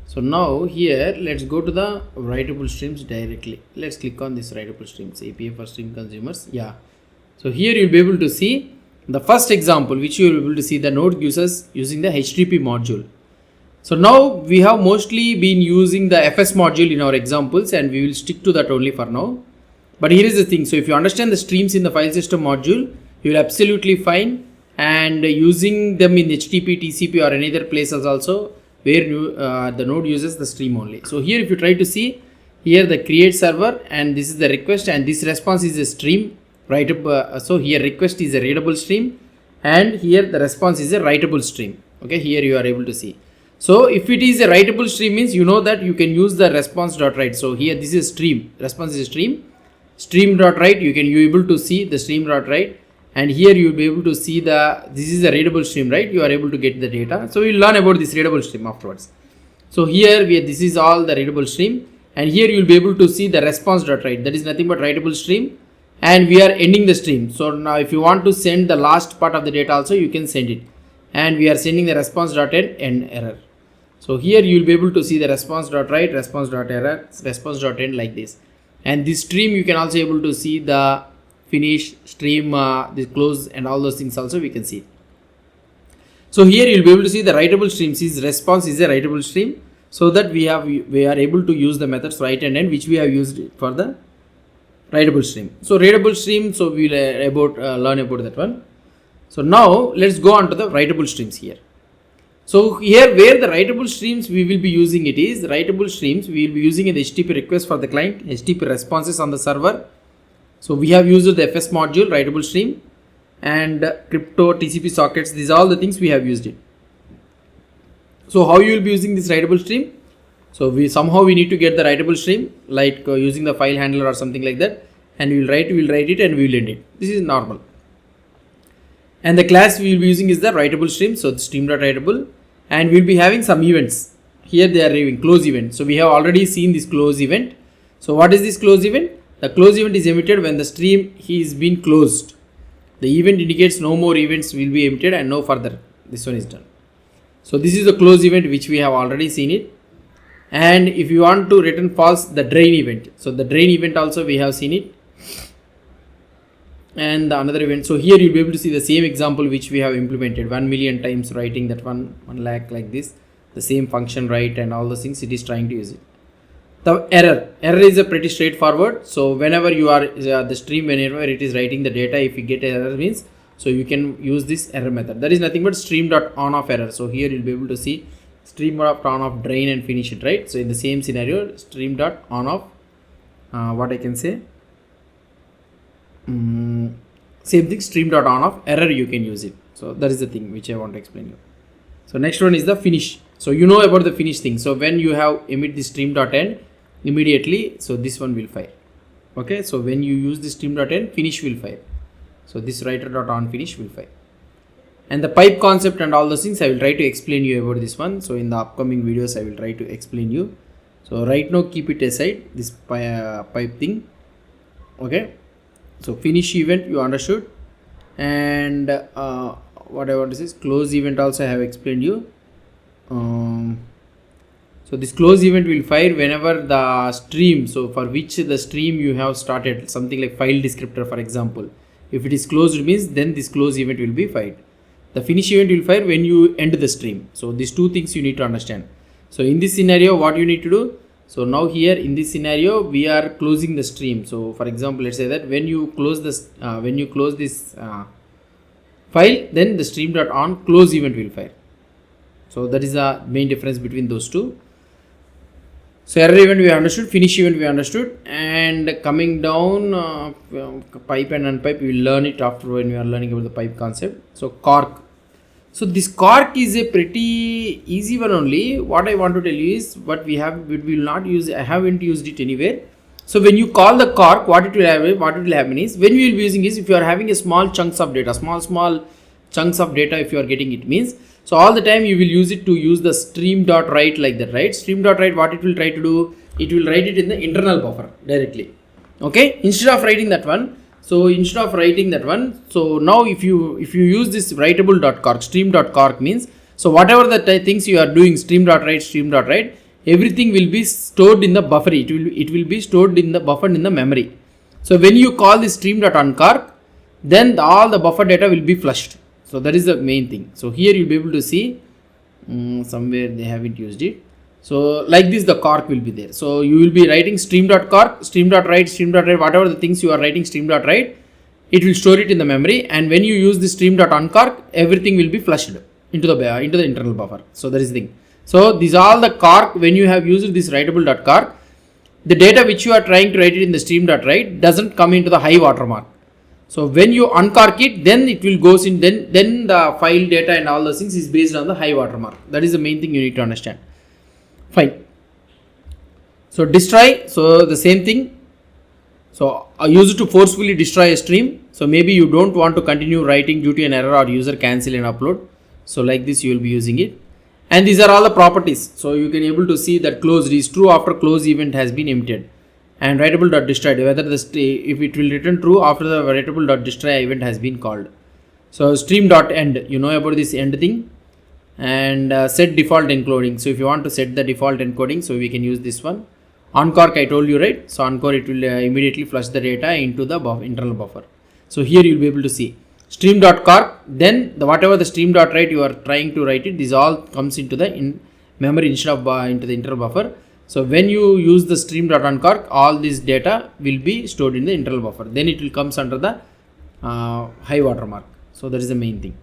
So now here let's go to the writable streams directly. Let's click on this writable streams API for stream consumers. Yeah. So here you'll be able to see the first example which you will be able to see the Node users using the HTTP module. So now we have mostly been using the FS module in our examples, and we will stick to that only for now. But here is the thing. So if you understand the streams in the file system module, you will absolutely fine and using them in HTTP, TCP or any other places also where the node uses the stream only. So here if you try to see, here the create server and this is the request and this response is a stream, right? So here request is a readable stream and here the response is a writable stream. Okay, here you are able to see. So if it is a writable stream means you know that you can use the response.write. So here this is stream, response is stream, stream.write, you able to see the stream.write, and here you will be able to see this is a readable stream, right? You are able to get the data. So we'll learn about this readable stream afterwards. So here this is all the readable stream, and here you will be able to see the response.write, that is nothing but writable stream, and we are ending the stream. So now if you want to send the last part of the data also, you can send it, and we are sending the response.end error. So here you will be able to see the response.write, response.error, response.end like this. And this stream you can also able to see the finish, stream, the close and all those things also we can see. So here you will be able to see the writable streams is response is a writable stream, so that we are able to use the methods write and end which we have used for the writable stream. So readable stream, so we will learn about that one. So now let's go on to the writable streams here. So here where the writable streams we will be using it is writable streams we will be using the HTTP request for the client, HTTP responses on the server. So we have used the FS module, writable stream, and crypto, TCP sockets. These are all the things we have used it. So how you will be using this writable stream? So we need to get the writable stream like using the file handler or something like that, and we will write it and we will end it. This is normal. And the class we will be using is the writable stream, so the stream.writable, and we will be having some events. Here they are having close event. So we have already seen this close event. So what is this close event? The close event is emitted when the stream is been closed. The event indicates no more events will be emitted and no further. This one is done. So this is the close event which we have already seen it. And if you want to return false, the drain event. So the drain event also we have seen it. And the another event, so here you'll be able to see the same example which we have implemented 1 million times, writing that 1 lakh like this, the same function write and all the things it is trying to use it. The error is a pretty straightforward. So whenever you are the stream, whenever it is writing the data, if you get error means, so you can use this error method. That is nothing but stream.on-off error. So here you'll be able to see stream.on-off drain and finish it, right? So in the same scenario, stream.on-off, what I can say, same thing, stream.on-off error you can use it. So that is the thing which I want to explain you. So next one is the finish. So you know about the finish thing. So when you have emit the stream.end immediately, so this one will fire. Okay, so when you use the stream.end, finish will fire. So this writer.on finish will fire. And the pipe concept and all those things I will try to explain you about this one. So in the upcoming videos I will try to explain you. So right now keep it aside, this pipe thing. Okay, so finish event you understood, and what I want to say is close event also I have explained you. So this close event will fire whenever the stream, so for which the stream you have started, something like file descriptor for example, if it is closed means then this close event will be fired. The finish event will fire when you end the stream. So these two things you need to understand. So in this scenario what you need to do, so now here in this scenario we are closing the stream. So for example, let's say that when you close this file, then the stream.on close event will fire. So that is the main difference between those two. So error event we understood, finish event we understood, and coming down pipe and unpipe we will learn it after when we are learning about the pipe concept. So cork. So this cork is a pretty easy one only. What I want to tell you is what we will not use. I haven't used it anywhere. So when you call the cork, what it will happen is when we will be using is if you are having a small chunks of data, small chunks of data, if you are getting it means, so all the time you will use it to use the stream.write like that, right? Stream.write, what it will try to do, it will write it in the internal buffer directly. Okay, instead of writing that one. So now if you use this writable.cork, stream.cork means, so whatever the things you are doing, stream.write, everything will be stored in the buffer. It will be stored in the buffer in the memory. So when you call this stream.uncork, then all the buffer data will be flushed. So that is the main thing. So here you'll be able to see somewhere they haven't used it. So like this the cork will be there. So you will be writing stream.cork, stream.write, whatever the things you are writing stream.write, it will store it in the memory, and when you use the stream.uncork, everything will be flushed into the internal buffer. So that is the thing. So these are all the cork. When you have used this writable.cork, the data which you are trying to write it in the stream.write doesn't come into the high watermark. So when you uncork it, then it will goes in, then the file data and all those things is based on the high watermark. That is the main thing you need to understand. Fine. So destroy, so the same thing. So I use it to forcefully destroy a stream. So maybe you don't want to continue writing due to an error or user cancel and upload. So like this you will be using it. And these are all the properties. So you can able to see that closed is true after close event has been emptied. And writable.destroy, whether if it will return true after the writable.destroy event has been called. So stream.end, you know about this end thing. And set default encoding. So if you want to set the default encoding, so we can use this one. Uncork, I told you, right? So uncork, it will immediately flush the data into the internal buffer. So here you will be able to see stream.cork, then whatever the stream.write you are trying to write it, this all comes into the memory instead of into the internal buffer. So when you use the stream.uncork, all this data will be stored in the internal buffer. Then it will comes under the high watermark. So that is the main thing.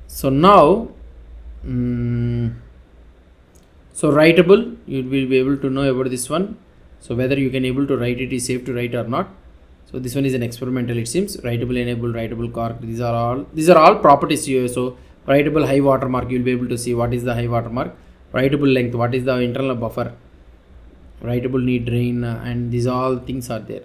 So now, so writable, you will be able to know about this one. So whether you can able to write it is safe to write or not. So this one is an experimental, it seems. Writable enable, writable cork. These are all properties here. So writable high watermark, you will be able to see what is the high watermark. Writable length, what is the internal buffer. Writable need drain, and these all things are there.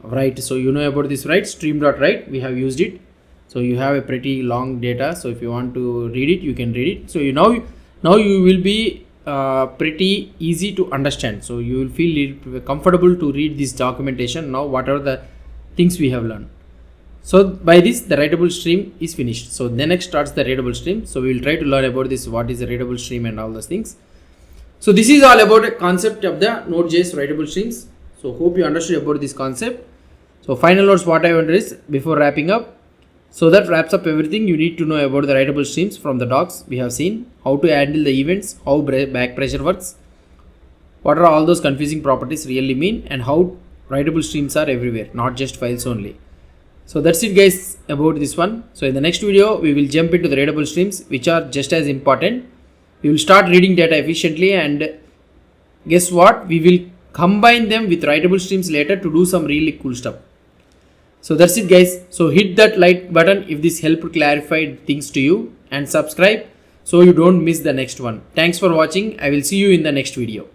Right. So you know about this, right? Stream.write, we have used it. So you have a pretty long data. So if you want to read it, you can read it. So now you will be pretty easy to understand. So you will feel comfortable to read this documentation now, whatever the things we have learned. So by this, the writable stream is finished. So the next starts the readable stream. So we will try to learn about this, what is a readable stream and all those things. So this is all about a concept of the Node.js writable streams. So hope you understood about this concept. So final notes, what I want is, before wrapping up, so that wraps up everything you need to know about the writable streams from the docs. We have seen how to handle the events, how back pressure works, what are all those confusing properties really mean, and how writable streams are everywhere, not just files only. So that's it guys about this one. So in the next video, we will jump into the writable streams, which are just as important. We will start reading data efficiently, and guess what? We will combine them with writable streams later to do some really cool stuff. So that's it guys. So hit that like button if this helped clarify things to you, and subscribe so you don't miss the next one. Thanks for watching. I will see you in the next video.